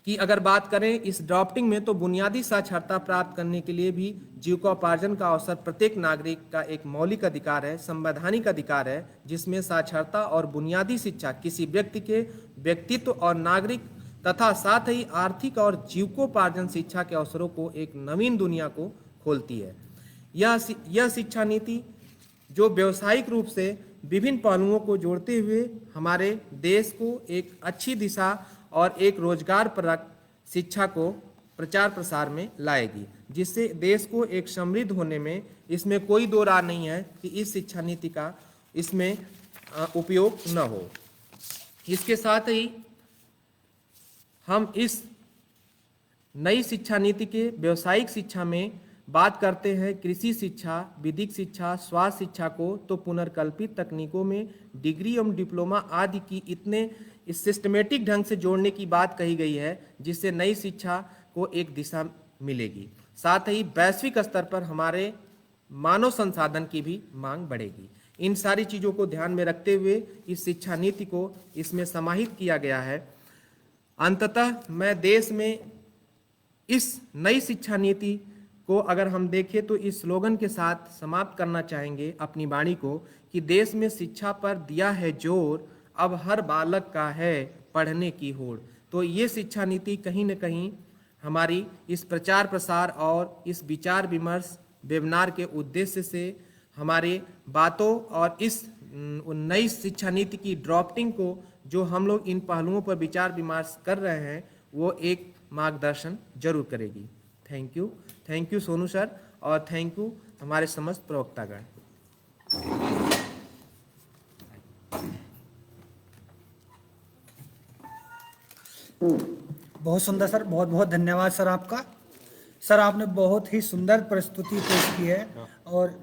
की अगर बात करें इस ड्राफ्टिंग में, तो बुनियादी साक्षरता प्राप्त करने के लिए भी जीविकोपार्जन का अवसर प्रत्येक नागरिक का एक मौलिक अधिकार है, संवैधानिक अधिकार है, जिसमें साक्षरता और बुनियादी शिक्षा किसी व्यक्ति के व्यक्तित्व और नागरिक तथा साथ ही आर्थिक और जीविकोपार्जन शिक्षा के अवसरों को एक नवीन दुनिया को खोलती है। यह शिक्षा नीति जो व्यावसायिक रूप से विभिन्न पहलुओं को जोड़ते हुए हमारे देश को एक अच्छी दिशा और एक रोजगार परक शिक्षा को प्रचार प्रसार में लाएगी, जिससे देश को एक समृद्ध होने में इसमें कोई दो राय नहीं है कि इस शिक्षा नीति का इसमें उपयोग न हो। इसके साथ ही हम इस नई शिक्षा नीति के व्यावसायिक शिक्षा में बात करते हैं कृषि शिक्षा, विधिक शिक्षा, स्वास्थ्य शिक्षा को तो पुनर्कल्पित तकनीकों में डिग्री एवं डिप्लोमा आदि की इतने सिस्टमेटिक ढंग से जोड़ने की बात कही गई है, जिससे नई शिक्षा को एक दिशा मिलेगी। साथ ही वैश्विक स्तर पर हमारे मानव संसाधन की भी मांग बढ़ेगी। इन सारी चीज़ों को ध्यान में रखते हुए इस शिक्षा नीति को इसमें समाहित किया गया है। अंततः मैं देश में इस नई शिक्षा नीति को अगर हम देखें तो इस स्लोगन के साथ समाप्त करना चाहेंगे अपनी वाणी को कि देश में शिक्षा पर दिया है जोर, अब हर बालक का है पढ़ने की होड़। तो ये शिक्षा नीति कहीं न कहीं हमारी इस प्रचार प्रसार और इस विचार विमर्श वेबिनार के उद्देश्य से हमारे बातों और इस नई शिक्षा नीति की ड्राफ्टिंग को जो हम लोग इन पहलुओं पर विचार विमर्श कर रहे हैं वो एक मार्गदर्शन जरूर करेगी। थैंक यू सोनू सर, और थैंक यू हमारे समस्त प्रवक्तागण। बहुत सुंदर सर, बहुत बहुत धन्यवाद सर आपका। सर आपने बहुत ही सुंदर प्रस्तुति पेश की है और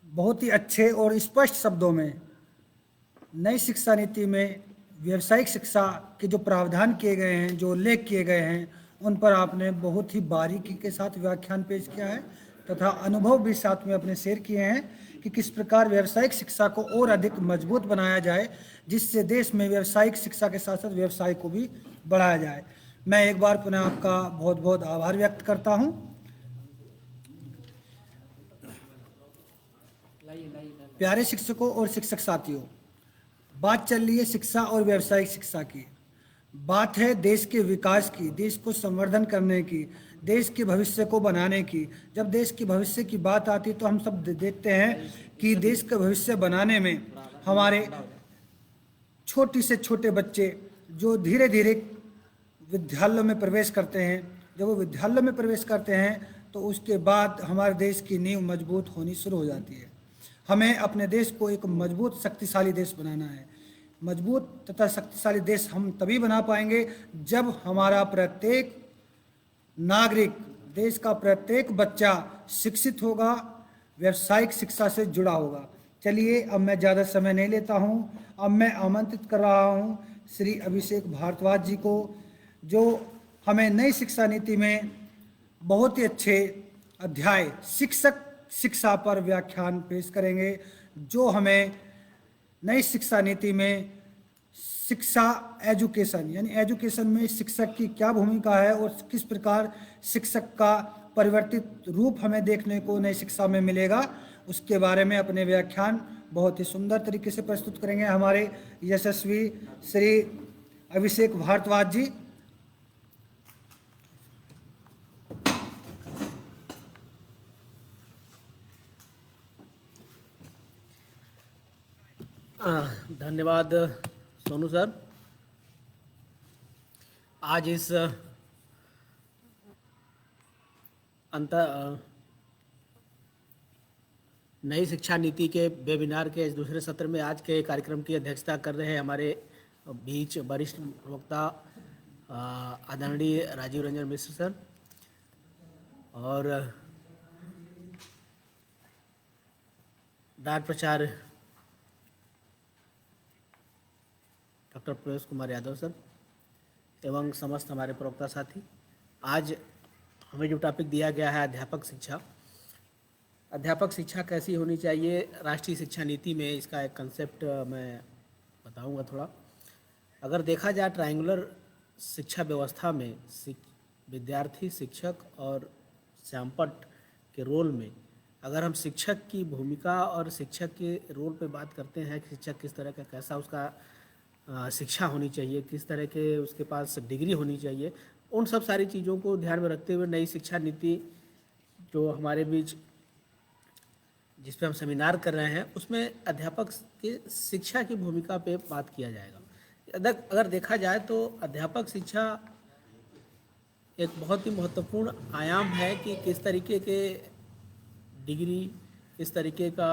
बहुत ही अच्छे और स्पष्ट शब्दों में नई शिक्षा नीति में व्यावसायिक शिक्षा के जो प्रावधान किए गए हैं, जो उल्लेख किए गए हैं, उन पर आपने बहुत ही बारीकी के साथ व्याख्यान पेश किया है तथा अनुभव भी साथ में अपने शेयर किए हैं कि किस प्रकार व्यावसायिक शिक्षा को और अधिक मजबूत बनाया जाए, जिससे देश में व्यावसायिक शिक्षा के साथ साथ व्यवसाय को भी बढ़ाया जाए। मैं एक बार पुनः आपका बहुत बहुत आभार व्यक्त करता हूं। प्यारे शिक्षकों और शिक्षक साथियों, बात चल रही है शिक्षा और व्यावसायिक शिक्षा की। बात है देश के विकास की, देश को संवर्धन करने की, देश के भविष्य को बनाने की। जब देश के भविष्य की बात आती तो हम सब देखते हैं कि देश का भविष्य बनाने में हमारे छोटी से छोटे बच्चे जो धीरे धीरे विद्यालयों में प्रवेश करते हैं, जब वो विद्यालयों में प्रवेश करते हैं तो उसके बाद हमारे देश की नींव मजबूत होनी शुरू हो जाती है। हमें अपने देश को एक मजबूत शक्तिशाली देश बनाना है। मजबूत तथा शक्तिशाली देश हम तभी बना पाएंगे जब हमारा प्रत्येक नागरिक, देश का प्रत्येक बच्चा शिक्षित होगा, व्यावसायिक शिक्षा से जुड़ा होगा। चलिए अब मैं ज़्यादा समय नहीं लेता हूं, अब मैं आमंत्रित कर रहा हूं श्री अभिषेक भारद्वाज जी को, जो हमें नई शिक्षा नीति में बहुत ही अच्छे अध्याय शिक्षक शिक्षा पर व्याख्यान पेश करेंगे, जो हमें नई शिक्षा नीति में शिक्षा एजुकेशन यानी एजुकेशन में शिक्षक की क्या भूमिका है और किस प्रकार शिक्षक का परिवर्तित रूप हमें देखने को नई शिक्षा में मिलेगा, उसके बारे में अपने व्याख्यान बहुत ही सुंदर तरीके से प्रस्तुत करेंगे हमारे यशस्वी श्री अभिषेक भारद्वाज जी। धन्यवाद सोनू सर। आज इस नई शिक्षा नीति के वेबिनार के इस दूसरे सत्र में आज के कार्यक्रम की अध्यक्षता कर रहे हैं हमारे बीच वरिष्ठ वक्ता आदरणीय राजीव रंजन मिश्र सर और डाक प्रचार डॉक्टर प्रवेश कुमार यादव सर एवं समस्त हमारे प्रवक्ता साथी। आज हमें जो टॉपिक दिया गया है अध्यापक शिक्षा, अध्यापक शिक्षा कैसी होनी चाहिए राष्ट्रीय शिक्षा नीति में, इसका एक कंसेप्ट मैं बताऊंगा थोड़ा। अगर देखा जाए ट्रायंगुलर शिक्षा व्यवस्था में विद्यार्थी, शिक्षक और श्यामपट्ट के रोल में अगर हम शिक्षक की भूमिका और शिक्षक के रोल पे बात करते हैं कि शिक्षक किस तरह का, कैसा उसका शिक्षा होनी चाहिए, किस तरह के उसके पास डिग्री होनी चाहिए, उन सब सारी चीज़ों को ध्यान में रखते हुए नई शिक्षा नीति जो हमारे बीच जिस पे हम सेमिनार कर रहे हैं उसमें अध्यापक की शिक्षा की भूमिका पे बात किया जाएगा। अगर देखा जाए तो अध्यापक शिक्षा एक बहुत ही महत्वपूर्ण आयाम है कि किस तरीके के डिग्री, किस तरीके का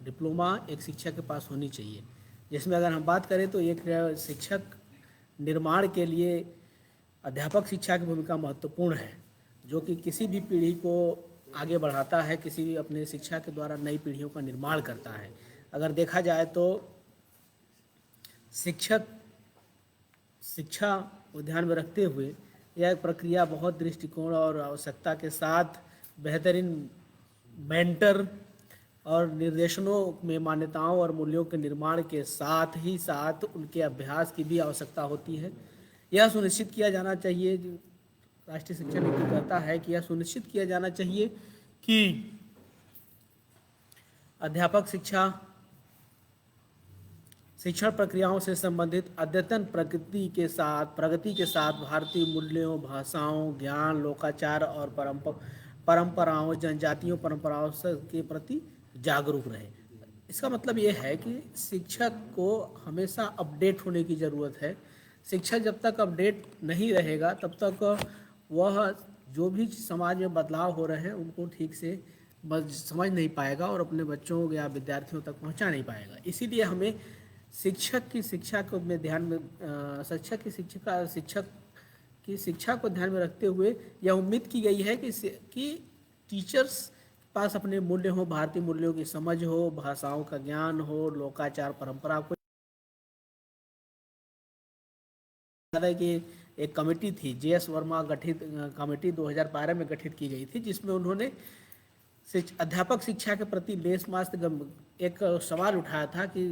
डिप्लोमा एक शिक्षक के पास होनी चाहिए, जिसमें अगर हम बात करें तो एक शिक्षक निर्माण के लिए अध्यापक शिक्षा की भूमिका महत्वपूर्ण है, जो कि किसी भी पीढ़ी को आगे बढ़ाता है, किसी भी अपने शिक्षा के द्वारा नई पीढ़ियों का निर्माण करता है। अगर देखा जाए तो शिक्षा को ध्यान में रखते हुए यह प्रक्रिया बहुत दृष्टिकोण और आवश्यकता के साथ बेहतरीन मेंटर और निर्देशनों में मान्यताओं और मूल्यों के निर्माण के साथ ही साथ उनके अभ्यास की भी आवश्यकता होती है। यह सुनिश्चित किया जाना चाहिए, जो राष्ट्रीय शिक्षा नीति कहता है कि यह सुनिश्चित किया जाना चाहिए कि अध्यापक शिक्षण प्रक्रियाओं से संबंधित अद्यतन प्रगति के साथ भारतीय मूल्यों, भाषाओं, ज्ञान, लोकाचार और परंपराओं, जनजातियों परंपराओं के प्रति जागरूक रहे। इसका मतलब ये है कि शिक्षक को हमेशा अपडेट होने की ज़रूरत है। शिक्षक जब तक अपडेट नहीं रहेगा तब तक वह जो भी समाज में बदलाव हो रहे हैं उनको ठीक से समझ नहीं पाएगा और अपने बच्चों या विद्यार्थियों तक पहुंचा नहीं पाएगा। इसीलिए हमें शिक्षक की शिक्षा को में ध्यान में शिक्षक की शिक्षा को ध्यान में रखते हुए यह उम्मीद की गई है कि टीचर्स पास अपने मूल्य हो, भारतीय मूल्यों की समझ हो, भाषाओं का ज्ञान हो, लोकाचार परंपरा को कि एक कमेटी थी JS वर्मा गठित कमेटी 2012 में गठित की गई थी, जिसमें उन्होंने अध्यापक शिक्षा के प्रति लेशमात्र एक सवाल उठाया था कि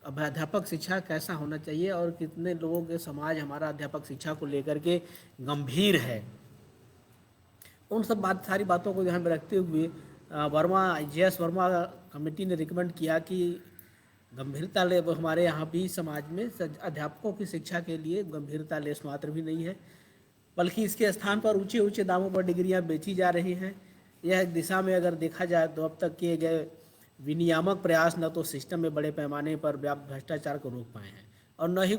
अध्यापक शिक्षा कैसा होना चाहिए और कितने लोगों के समाज हमारा अध्यापक शिक्षा को लेकर के गंभीर है। उन सब सारी बातों को ध्यान में रखते हुए JS वर्मा कमेटी ने रिकमेंड किया कि गंभीरता ले हमारे यहाँ भी समाज में अध्यापकों की शिक्षा के लिए गंभीरता लेस मात्र भी नहीं है, बल्कि इसके स्थान पर ऊंचे ऊंचे दामों पर डिग्रियां बेची जा रही हैं। यह एक दिशा में अगर देखा जाए तो अब तक किए गए विनियामक प्रयास न तो सिस्टम में बड़े पैमाने पर व्याप्त भ्रष्टाचार को रोक पाए हैं और न ही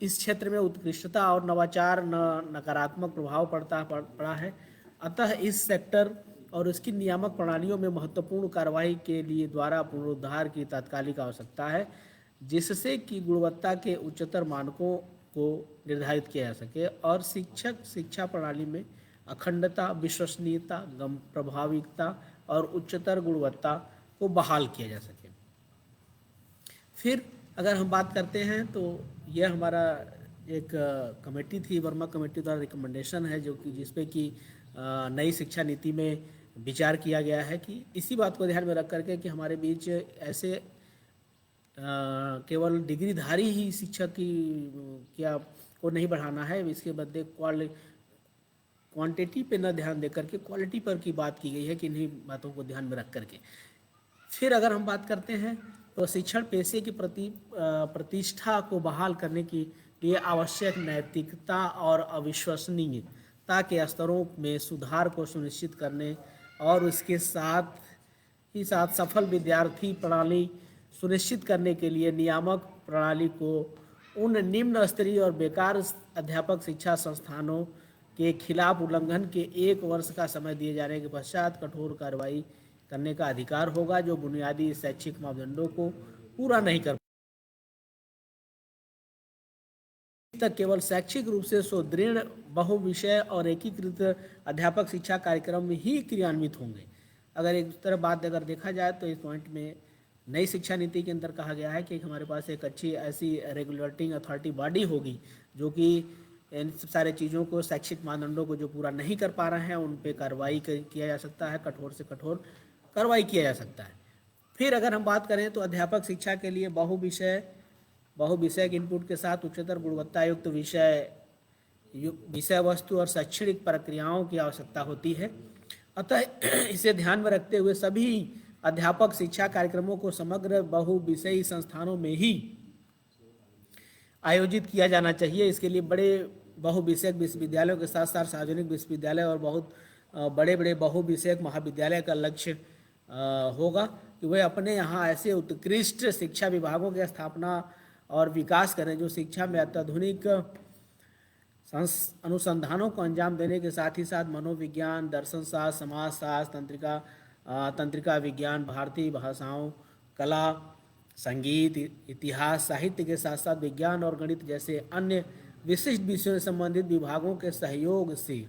इस क्षेत्र में उत्कृष्टता और नवाचार नकारात्मक प्रभाव पड़ा है। अतः इस सेक्टर और उसकी नियामक प्रणालियों में महत्वपूर्ण कार्रवाई के लिए द्वारा पुनरुद्धार की तात्कालिक आवश्यकता है, जिससे कि गुणवत्ता के उच्चतर मानकों को निर्धारित किया जा सके और शिक्षा प्रणाली में अखंडता, विश्वसनीयता, प्रभाविकता और उच्चतर गुणवत्ता को बहाल किया जा सके। फिर अगर हम बात करते हैं तो यह हमारा एक कमेटी थी, वर्मा कमेटी द्वारा रिकमेंडेशन है, जो कि जिसपे कि नई शिक्षा नीति में विचार किया गया है कि इसी बात को ध्यान में रख करके कि हमारे बीच ऐसे केवल डिग्रीधारी ही शिक्षक की क्या को नहीं बढ़ाना है, इसके बदले क्वांटिटी पे न ध्यान दे करके क्वालिटी पर की बात की गई है कि इन्हीं बातों को ध्यान में रख करके। फिर अगर हम बात करते हैं तो शिक्षण पेशे की प्रतिष्ठा को बहाल करने के लिए आवश्यक नैतिकता और अविश्वसनीयता के स्तरों में सुधार को सुनिश्चित करने और उसके साथ ही साथ सफल विद्यार्थी प्रणाली सुनिश्चित करने के लिए नियामक प्रणाली को उन निम्न स्तरीय और बेकार अध्यापक शिक्षा संस्थानों के खिलाफ उल्लंघन के 1 वर्ष का समय दिए जाने के पश्चात कठोर कार्रवाई करने का अधिकार होगा, जो बुनियादी शैक्षिक मापदंडों को पूरा नहीं कर तक केवल शैक्षिक रूप से सुदृढ़ बहुविषय और एकीकृत अध्यापक शिक्षा कार्यक्रम ही क्रियान्वित होंगे। अगर एक तरह बात अगर देखा जाए तो इस पॉइंट में नई शिक्षा नीति के अंदर कहा गया है कि हमारे पास एक अच्छी ऐसी रेगुलेटिंग अथॉरिटी बॉडी होगी जो कि इन सारे चीज़ों को, शैक्षिक मानदंडों को जो पूरा नहीं कर पा रहे हैं उन पे कार्रवाई किया जा सकता है, कठोर से कठोर कार्रवाई किया जा सकता है। फिर अगर हम बात करें तो अध्यापक शिक्षा के लिए बहुविषयक इनपुट के साथ उच्चतर गुणवत्ता युक्त विषय वस्तु और शैक्षणिक प्रक्रियाओं की आवश्यकता होती है। अतः इसे ध्यान में रखते हुए सभी अध्यापक शिक्षा कार्यक्रमों को समग्र बहुविषयी संस्थानों में ही आयोजित किया जाना चाहिए। इसके लिए बड़े बहुविषयक विश्वविद्यालयों के साथ साथ सार्वजनिक विश्वविद्यालय और बहुत बड़े बड़े बहुविषयक महाविद्यालय का लक्ष्य होगा कि वे अपने यहाँ ऐसे उत्कृष्ट शिक्षा विभागों की स्थापना और विकास करें जो शिक्षा में अत्याधुनिक अनुसंधानों को अंजाम देने के साथ ही साथ मनोविज्ञान, दर्शन शास्त्र, समाजशास्त्र, तंत्रिका विज्ञान, भारतीय भाषाओं, कला, संगीत, इतिहास, साहित्य के साथ साथ विज्ञान और गणित जैसे अन्य विशिष्ट विषयों से संबंधित विभागों के सहयोग से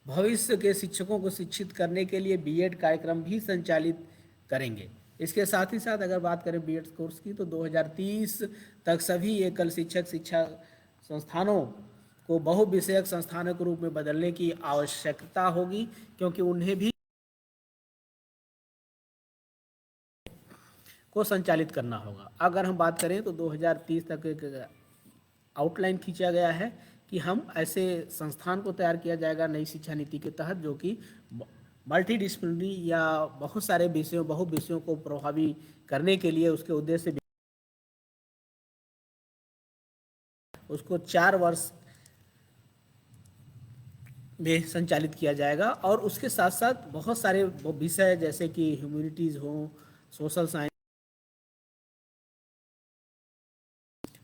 भविष्य के शिक्षकों को शिक्षित करने के लिए बीएड कार्यक्रम भी संचालित करेंगे। इसके साथ ही साथ अगर बात करें बीएड कोर्स की तो 2030 तक सभी एकल शिक्षक शिक्षा संस्थानों को बहुविषयक संस्थानों के रूप में बदलने की आवश्यकता होगी, क्योंकि उन्हें भी को संचालित करना होगा। अगर हम बात करें तो 2030 तक एक आउटलाइन खींचा गया है कि हम ऐसे संस्थान को तैयार किया जाएगा नई शिक्षा नीति के तहत जो कि मल्टीडिसिप्लिनरी या बहुत सारे बहुविषयों को प्रभावी करने के लिए उसके उद्देश्य से उसको 4 वर्ष में संचालित किया जाएगा और उसके साथ साथ बहुत सारे विषय जैसे कि ह्यूमैनिटीज हो, सोशल साइंस,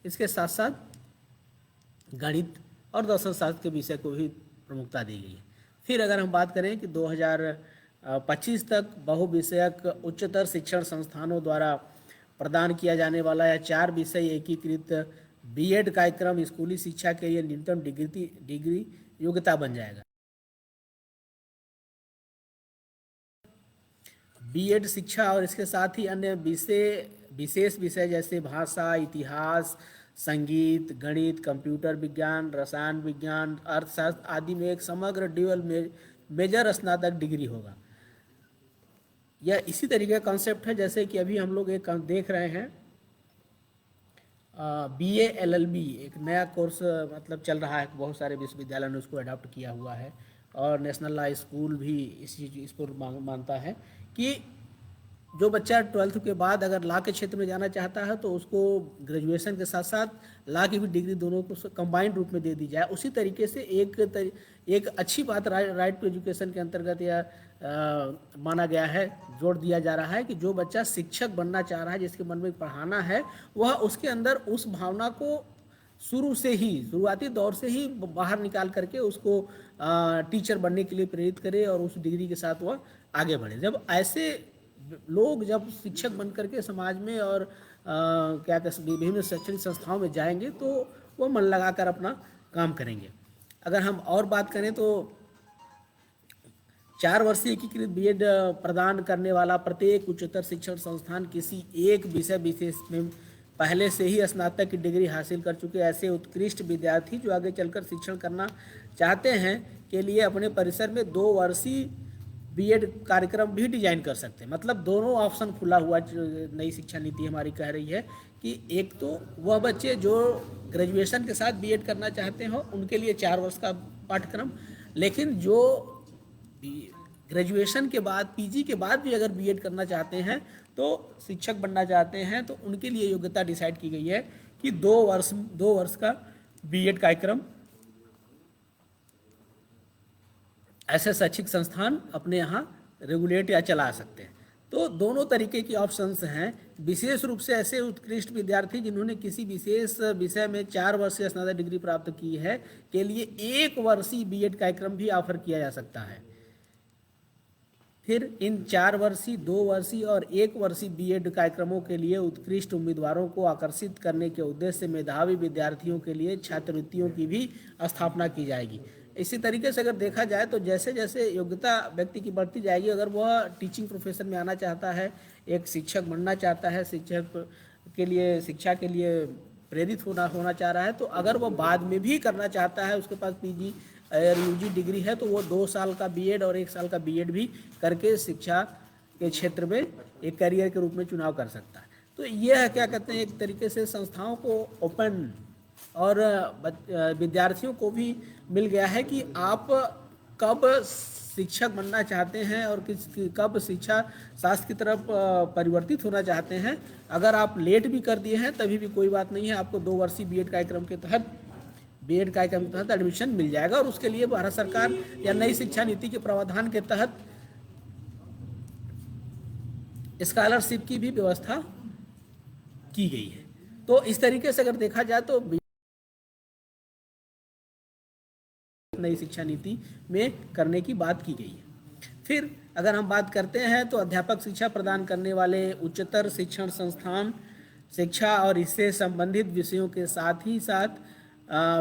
इसके साथ साथ गणित और दर्शन शास्त्र के विषय को भी प्रमुखता दी गई है। फिर अगर हम बात करें कि 2025 तक बहुविषयक उच्चतर शिक्षण संस्थानों द्वारा प्रदान किया जाने वाला या 4 विषय एकीकृत बीएड कार्यक्रम स्कूली शिक्षा के लिए न्यूनतम डिग्री योग्यता बन जाएगा। बीएड शिक्षा और इसके साथ ही अन्य विशेष विषय जैसे भाषा, इतिहास, संगीत, गणित, कंप्यूटर विज्ञान, रसायन विज्ञान, अर्थशास्त्र आदि में एक समग्र ड्यूअल मेजर स्नातक डिग्री होगा। यह इसी तरीके का कॉन्सेप्ट है जैसे कि अभी हम लोग एक देख रहे हैं BA LLB एक नया कोर्स मतलब चल रहा है, बहुत सारे विश्वविद्यालयों ने उसको अडॉप्ट किया हुआ है और नेशनल लॉ स्कूल भी इस पर मानता है कि जो बच्चा 12th के बाद अगर लॉ के क्षेत्र में जाना चाहता है तो उसको ग्रेजुएशन के साथ साथ लॉ की भी डिग्री दोनों को कंबाइंड रूप में दे दी जाए। उसी तरीके से एक अच्छी बात राइट टू एजुकेशन के अंतर्गत या माना गया है, जोड़ दिया जा रहा है कि जो बच्चा शिक्षक बनना चाह रहा है, जिसके मन में पढ़ाना है, वह उसके अंदर उस भावना को शुरू से ही, शुरुआती दौर से ही बाहर निकाल करके उसको टीचर बनने के लिए प्रेरित करे और उस डिग्री के साथ वह आगे बढ़े। जब ऐसे लोग जब शिक्षक बन करके समाज में और क्या कहते विभिन्न शैक्षणिक संस्थाओं में जाएंगे तो वो मन लगाकर अपना काम करेंगे। अगर हम और बात करें तो 4 वर्षीय एकीकृत बीएड प्रदान करने वाला प्रत्येक उच्चतर शिक्षण संस्थान किसी एक विषय विशेष में पहले से ही स्नातक की डिग्री हासिल कर चुके ऐसे उत्कृष्ट विद्यार्थी जो आगे चलकर शिक्षण करना चाहते हैं के लिए अपने परिसर में 2 वर्षीय बीएड कार्यक्रम भी डिजाइन कर सकते हैं। मतलब दोनों ऑप्शन खुला हुआ नई शिक्षा नीति हमारी कह रही है कि एक तो वह बच्चे जो ग्रेजुएशन के साथ बीएड करना चाहते हो उनके लिए 4 वर्ष का पाठ्यक्रम, लेकिन जो ग्रेजुएशन के बाद पीजी के बाद भी अगर बीएड करना चाहते हैं तो शिक्षक बनना चाहते हैं तो उनके लिए योग्यता डिसाइड की गई है कि 2 वर्ष का बीएड कार्यक्रम ऐसे शैक्षिक संस्थान अपने यहाँ रेगुलेट या चला सकते हैं। तो दोनों तरीके की ऑप्शंस हैं। विशेष रूप से ऐसे उत्कृष्ट विद्यार्थी जिन्होंने किसी विशेष विषय में 4 वर्षीय स्नातक डिग्री प्राप्त की है के लिए 1 वर्षीय बीएड कार्यक्रम भी ऑफर किया जा सकता है। फिर इन 4 वर्षीय, 2 वर्षीय और 1 वर्षीय बीएड कार्यक्रमों के लिए उत्कृष्ट उम्मीदवारों को आकर्षित करने के उद्देश्य से मेधावी विद्यार्थियों के लिए छात्रवृत्तियों की भी स्थापना की जाएगी। इसी तरीके से अगर देखा जाए तो जैसे जैसे योग्यता व्यक्ति की बढ़ती जाएगी, अगर वह टीचिंग प्रोफेशन में आना चाहता है, एक शिक्षक बनना चाहता है, शिक्षक के लिए शिक्षा के लिए प्रेरित होना चाह रहा है, तो अगर वह बाद में भी करना चाहता है, उसके पास पीजी और यूजी डिग्री है, तो वो 2 साल का बीएड और 1 साल का बीएड भी करके शिक्षा के क्षेत्र में एक करियर के रूप में चुनाव कर सकता है। तो यह क्या कहते हैं, एक तरीके से संस्थाओं को ओपन और विद्यार्थियों को भी मिल गया है कि आप कब शिक्षक बनना चाहते हैं और कब शिक्षा शास्त्र की तरफ परिवर्तित होना चाहते हैं। अगर आप लेट भी कर दिए हैं तभी भी कोई बात नहीं है, आपको 2 वर्षीय बीएड कार्यक्रम के तहत एडमिशन मिल जाएगा और उसके लिए भारत सरकार या नई शिक्षा नीति के प्रावधान के तहत स्कॉलरशिप की भी व्यवस्था की गई है। तो इस तरीके से अगर देखा जाए तो नई शिक्षा नीति में करने की बात की गई है। फिर अगर हम बात करते हैं तो अध्यापक शिक्षा प्रदान करने वाले उच्चतर शिक्षण संस्थान शिक्षा और इससे संबंधित विषयों के साथ ही साथ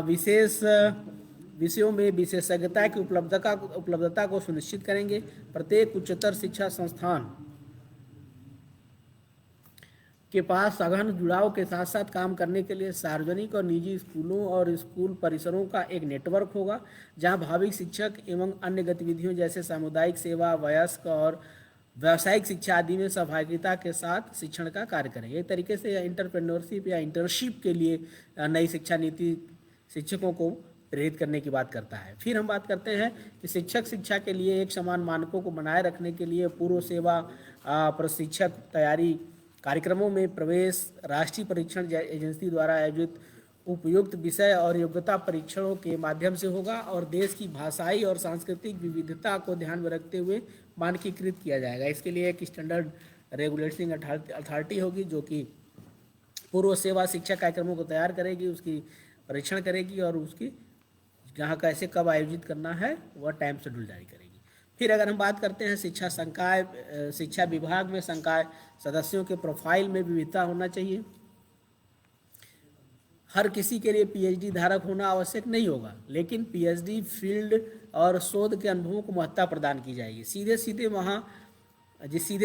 विशेष विषयों में विशेषज्ञता की उपलब्धता को सुनिश्चित करेंगे। प्रत्येक उच्चतर शिक्षा संस्थान के पास सघन जुड़ाव के साथ साथ काम करने के लिए सार्वजनिक और निजी स्कूलों और स्कूल परिसरों का एक नेटवर्क होगा, जहां भावी शिक्षक एवं अन्य गतिविधियों जैसे सामुदायिक सेवा, वयस्क और व्यावसायिक शिक्षा आदि में सहभागिता के साथ शिक्षण का कार्य करेंगे। एक तरीके से एंटरप्रेन्योरशिप या इंटर्नशिप के लिए नई शिक्षा नीति शिक्षकों को प्रेरित करने की बात करता है। फिर हम बात करते हैं कि शिक्षक शिक्षा के लिए एक समान मानकों को बनाए रखने के लिए पूर्व सेवा प्रशिक्षक तैयारी कार्यक्रमों में प्रवेश राष्ट्रीय परीक्षण एजेंसी द्वारा आयोजित उपयुक्त विषय और योग्यता परीक्षणों के माध्यम से होगा और देश की भाषाई और सांस्कृतिक विविधता को ध्यान में रखते हुए मानकीकृत किया जाएगा। इसके लिए एक स्टैंडर्ड रेगुलेटिंग अथॉरिटी होगी जो कि पूर्व सेवा शिक्षा कार्यक्रमों को तैयार करेगी, उसकी परीक्षण करेगी और उसकी जहाँ कैसे कब आयोजित करना है वह टाइम शेड्यूल जारी करेगी। फिर अगर हम बात करते हैं शिक्षा संकाय, शिक्षा विभाग में संकाय सदस्यों के प्रोफाइल में विविधता होना चाहिए। हर किसी के लिए पीएचडी धारक होना आवश्यक नहीं होगा, लेकिन पीएचडी फील्ड और शोध के अनुभवों को महत्ता प्रदान की जाएगी। सीधे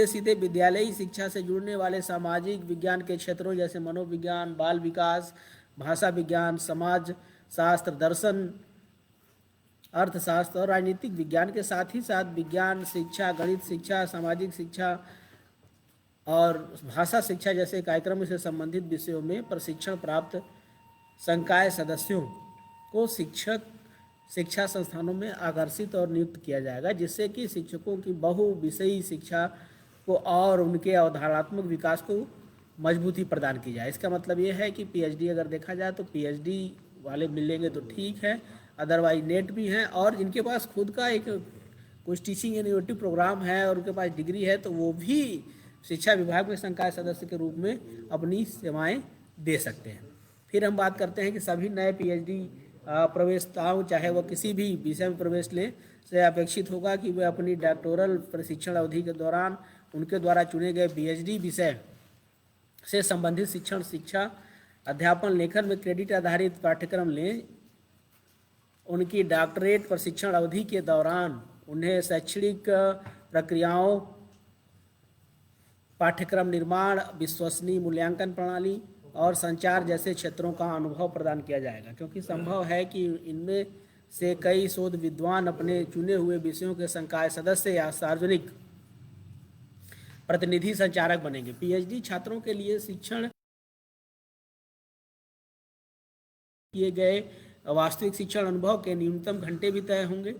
सीधे विद्यालयी शिक्षा से जुड़ने वाले सामाजिक विज्ञान के क्षेत्रों जैसे मनोविज्ञान, बाल विकास, भाषा विज्ञान, समाज शास्त्र, दर्शन, अर्थशास्त्र और राजनीतिक विज्ञान के साथ ही साथ विज्ञान शिक्षा, गणित शिक्षा, सामाजिक शिक्षा और भाषा शिक्षा जैसे कार्यक्रम से संबंधित विषयों में प्रशिक्षण प्राप्त संकाय सदस्यों को शिक्षा संस्थानों में आकर्षित और नियुक्त किया जाएगा, जिससे कि शिक्षकों की बहुविषयी शिक्षा को और उनके अवधारणात्मक विकास को मजबूती प्रदान की जाए। इसका मतलब ये है कि पीएचडी अगर देखा जाए तो पीएचडी वाले मिलेंगे तो ठीक है, अदरवाइज नेट भी हैं और जिनके पास खुद का एक कुछ टीचिंग इनोवेटिव प्रोग्राम है और उनके पास डिग्री है तो वो भी शिक्षा विभाग में संकाय सदस्य के रूप में अपनी सेवाएं दे सकते हैं। फिर हम बात करते हैं कि सभी नए पीएचडी प्रवेशताओं चाहे वो किसी भी विषय में प्रवेश लें से अपेक्षित होगा कि वे अपनी डॉक्टोरल प्रशिक्षण अवधि के दौरान उनके द्वारा चुने गए पीएचडी विषय से संबंधित शिक्षा अध्यापन लेखन में क्रेडिट आधारित पाठ्यक्रम लें। उनकी डॉक्टरेट प्रशिक्षण अवधि के दौरान उन्हें शैक्षणिक प्रक्रियाओं, पाठ्यक्रम निर्माण, विश्वसनीय मूल्यांकन प्रणाली और संचार जैसे क्षेत्रों का अनुभव प्रदान किया जाएगा, क्योंकि संभव है कि इनमें से कई शोध विद्वान अपने चुने हुए विषयों के संकाय सदस्य या सार्वजनिक प्रतिनिधि संचारक बनेंगे। पीएचडी छात्रों के लिए शिक्षण किए गए वास्तविक शिक्षण अनुभव के न्यूनतम घंटे भी तय होंगे।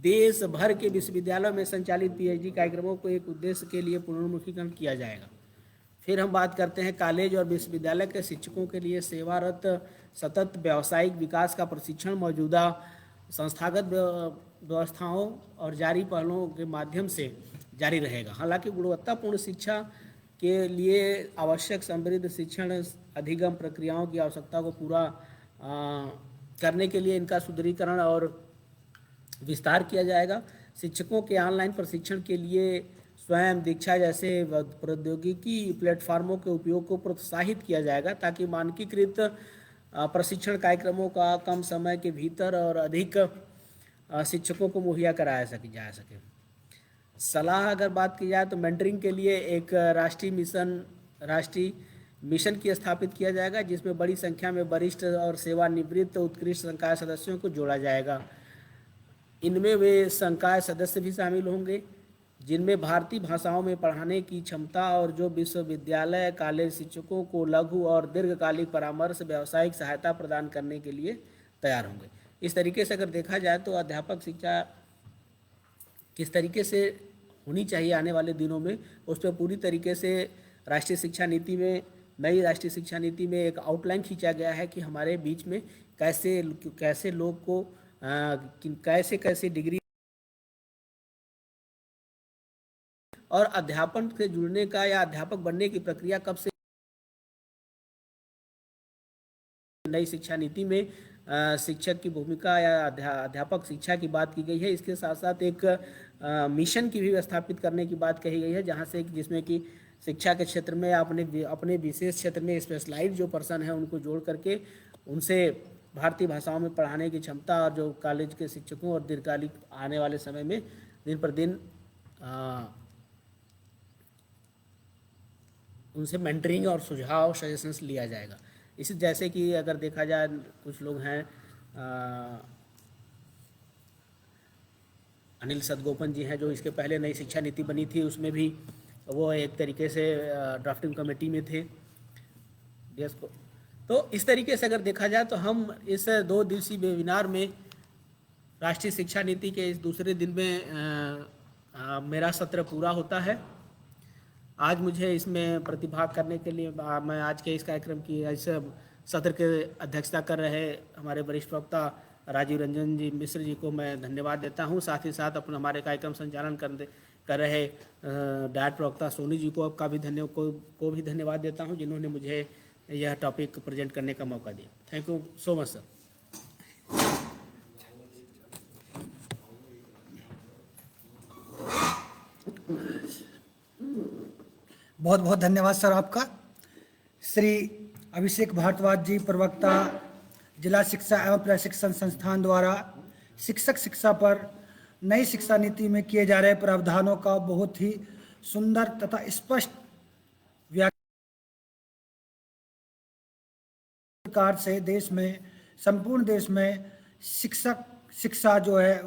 देश भर के विश्वविद्यालयों में संचालित पीएचडी कार्यक्रमों को एक उद्देश्य के लिए पुनर्मुखीकरण किया जाएगा। फिर हम बात करते हैं कॉलेज और विश्वविद्यालय के शिक्षकों के लिए सेवारत सतत व्यावसायिक विकास का प्रशिक्षण मौजूदा संस्थागत व्यवस्थाओं और जारी पहलों के माध्यम से जारी रहेगा। हालांकि गुणवत्तापूर्ण शिक्षा के लिए आवश्यक समृद्ध शिक्षण अधिगम प्रक्रियाओं की आवश्यकता को पूरा करने के लिए इनका सुदृढ़ीकरण और विस्तार किया जाएगा। शिक्षकों के ऑनलाइन प्रशिक्षण के लिए स्वयं दीक्षा जैसे प्रौद्योगिकी प्लेटफार्मों के उपयोग को प्रोत्साहित किया जाएगा, ताकि मानकीकृत प्रशिक्षण कार्यक्रमों का कम समय के भीतर और अधिक शिक्षकों को मुहैया कराया जा सके। सलाह अगर बात की जाए तो मेंटरिंग के लिए एक राष्ट्रीय मिशन की स्थापित किया जाएगा, जिसमें बड़ी संख्या में वरिष्ठ और सेवानिवृत्त उत्कृष्ट संकाय सदस्यों को जोड़ा जाएगा। इनमें वे संकाय सदस्य भी शामिल होंगे जिनमें भारतीय भाषाओं में पढ़ाने की क्षमता और जो विश्वविद्यालय कॉलेज शिक्षकों को लघु और दीर्घकालिक परामर्श व्यावसायिक सहायता प्रदान करने के लिए तैयार होंगे। इस तरीके से अगर देखा जाए तो अध्यापक शिक्षा किस तरीके से होनी चाहिए आने वाले दिनों में, उस पर पूरी तरीके से राष्ट्रीय शिक्षा नीति में, नई राष्ट्रीय शिक्षा नीति में एक आउटलाइन खींचा गया है कि हमारे बीच में कैसे लोग को कैसे डिग्री और अध्यापन से जुड़ने का या अध्यापक बनने की प्रक्रिया कब से नई शिक्षा नीति में शिक्षक की भूमिका या अध्यापक शिक्षा की बात की गई है। इसके साथ साथ एक मिशन की भी स्थापित करने की बात कही गई है, जहां से जिसमें कि शिक्षा के क्षेत्र में अपने विशेष क्षेत्र में स्पेशलाइज जो पर्सन है उनको जोड़ करके उनसे भारतीय भाषाओं में पढ़ाने की क्षमता और जो कॉलेज के शिक्षकों और दीर्घकालिक आने वाले समय में दिन पर दिन उनसे मेंटरिंग और सुझाव सजेशंस लिया जाएगा। इसी जैसे कि अगर देखा जाए कुछ लोग हैं अनिल सदगोपन जी हैं जो इसके पहले नई शिक्षा नीति बनी थी उसमें भी वो एक तरीके से ड्राफ्टिंग कमेटी में थे देश को। तो इस तरीके से अगर देखा जाए तो हम इस 2 दिवसीय वेबिनार में राष्ट्रीय शिक्षा नीति के इस दूसरे दिन में मेरा सत्र पूरा होता है। आज मुझे इसमें प्रतिभाग करने के लिए मैं आज के इस कार्यक्रम की इस सत्र के अध्यक्षता कर रहे हमारे वरिष्ठ प्रवक्ता राजीव रंजन जी मिश्र जी को मैं धन्यवाद देता हूं। साथ ही साथ अपने हमारे कार्यक्रम संचालन कर रहे डायट प्रवक्ता सोनी जी को भी धन्यवाद देता हूं, जिन्होंने मुझे यह टॉपिक प्रेजेंट करने का मौका दिया। Thank you so much sir. बहुत बहुत धन्यवाद सर आपका। श्री अभिषेक भारद्वाज जी, प्रवक्ता जिला शिक्षा एवं प्रशिक्षण संस्थान द्वारा शिक्षक शिक्षा पर नई शिक्षा नीति में किए जा रहे प्रावधानों का बहुत ही सुंदर तथा स्पष्ट व्याख्या से संपूर्ण देश में शिक्षक शिक्षा जो है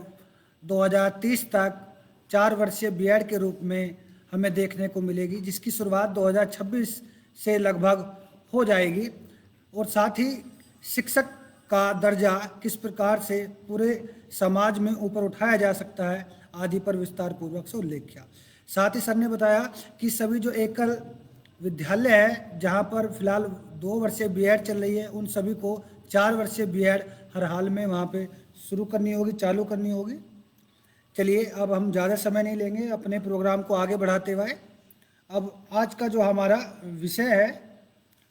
2030 तक 4 वर्षीय बीएड के रूप में हमें देखने को मिलेगी, जिसकी शुरुआत 2026 से लगभग हो जाएगी। और साथ ही शिक्षक का दर्जा किस प्रकार से पूरे समाज में ऊपर उठाया जा सकता है आदि पर विस्तार पूर्वक से उल्लेख किया। साथ ही सर ने बताया कि सभी जो एकल विद्यालय है जहां पर फिलहाल 2 वर्षीय बीएड चल रही है, उन सभी को 4 वर्षीय बीएड हर हाल में वहां पे शुरू करनी होगी, चालू करनी होगी। चलिए अब हम ज़्यादा समय नहीं लेंगे अपने प्रोग्राम को आगे बढ़ाते हुए। अब आज का जो हमारा विषय है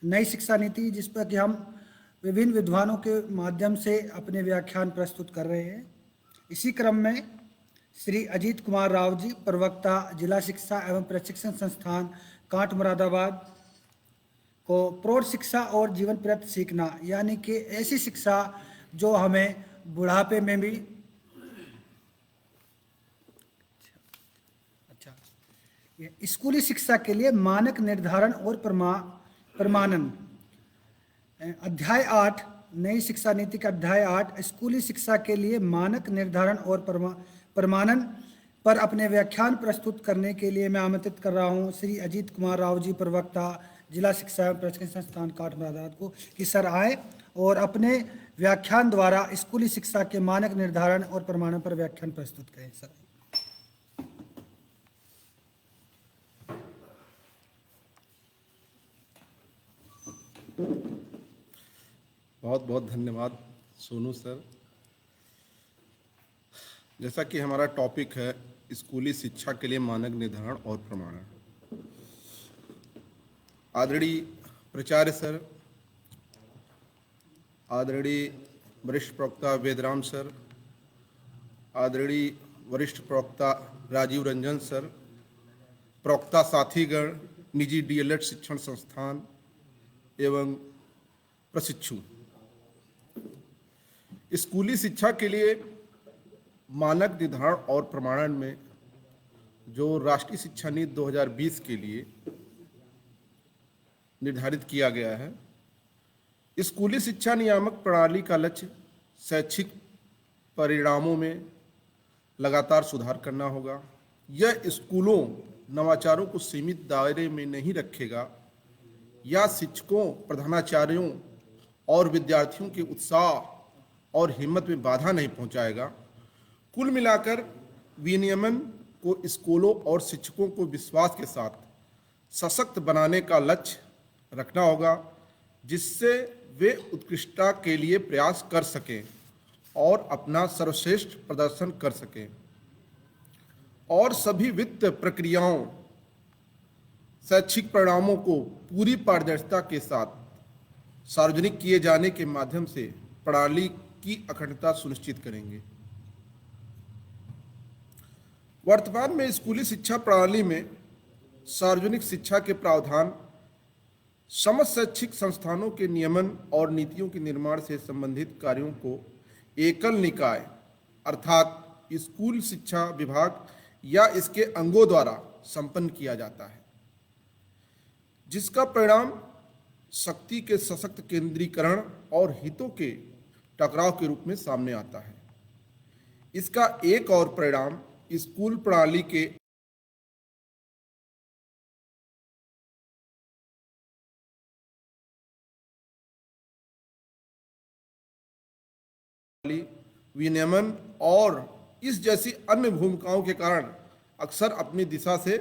नई शिक्षा नीति, जिस पर कि हम विभिन्न विद्वानों के माध्यम से अपने व्याख्यान प्रस्तुत कर रहे हैं। इसी क्रम में श्री अजीत कुमार राव जी, प्रवक्ता जिला शिक्षा एवं प्रशिक्षण संस्थान कांट मुरादाबाद, को प्रौढ़ शिक्षा और जीवन पर्यंत सीखना, यानी कि ऐसी शिक्षा जो हमें बुढ़ापे में भी ये स्कूली शिक्षा के लिए मानक निर्धारण और प्रमाणन, अध्याय 8 नई शिक्षा नीति का अध्याय 8 स्कूली शिक्षा के लिए मानक निर्धारण और प्रमाणन पर अपने व्याख्यान प्रस्तुत करने के लिए मैं आमंत्रित कर रहा हूं श्री अजीत कुमार राव जी, प्रवक्ता जिला शिक्षा एवं प्रशिक्षण संस्थान कांट मुरादाबाद को, कि सर आए और अपने व्याख्यान द्वारा स्कूली शिक्षा के मानक निर्धारण और प्रमाणन पर व्याख्यान प्रस्तुत करें। सर बहुत बहुत धन्यवाद सोनू सर। जैसा कि हमारा टॉपिक है स्कूली शिक्षा के लिए मानक निर्धारण और प्रमाणन, आदरणीय प्राचार्य सर, आदरणीय वरिष्ठ प्रवक्ता वेदराम सर, आदरणीय वरिष्ठ प्रवक्ता राजीव रंजन सर, प्रवक्ता साथीगण, निजी डीएलएड शिक्षण संस्थान एवं प्रशिक्षु, स्कूली शिक्षा के लिए मानक निर्धारण और प्रमाणन में जो राष्ट्रीय शिक्षा नीति 2020 के लिए निर्धारित किया गया है, स्कूली शिक्षा नियामक प्रणाली का लक्ष्य शैक्षिक परिणामों में लगातार सुधार करना होगा। यह स्कूलों नवाचारों को सीमित दायरे में नहीं रखेगा या शिक्षकों, प्रधानाचार्यों और विद्यार्थियों के उत्साह और हिम्मत में बाधा नहीं पहुंचाएगा। कुल मिलाकर विनियमन को स्कूलों और शिक्षकों को विश्वास के साथ सशक्त बनाने का लक्ष्य रखना होगा, जिससे वे उत्कृष्टता के लिए प्रयास कर सकें और अपना सर्वश्रेष्ठ प्रदर्शन कर सकें, और सभी वित्त प्रक्रियाओं, शैक्षिक परिणामों को पूरी पारदर्शिता के साथ सार्वजनिक किए जाने के माध्यम से प्रणाली की अखंडता सुनिश्चित करेंगे। वर्तमान में स्कूली शिक्षा प्रणाली में सार्वजनिक शिक्षा के प्रावधान समस्त शैक्षिक संस्थानों के नियमन और नीतियों के निर्माण से संबंधित कार्यों को एकल निकाय अर्थात स्कूल शिक्षा विभाग या इसके अंगों द्वारा संपन्न किया जाता है, जिसका परिणाम शक्ति के सशक्त केंद्रीकरण और हितों के टकराव के रूप में सामने आता है। इसका एक और परिणाम स्कूल प्रणाली के विनियमन और इस जैसी अन्य भूमिकाओं के कारण अक्सर अपनी दिशा से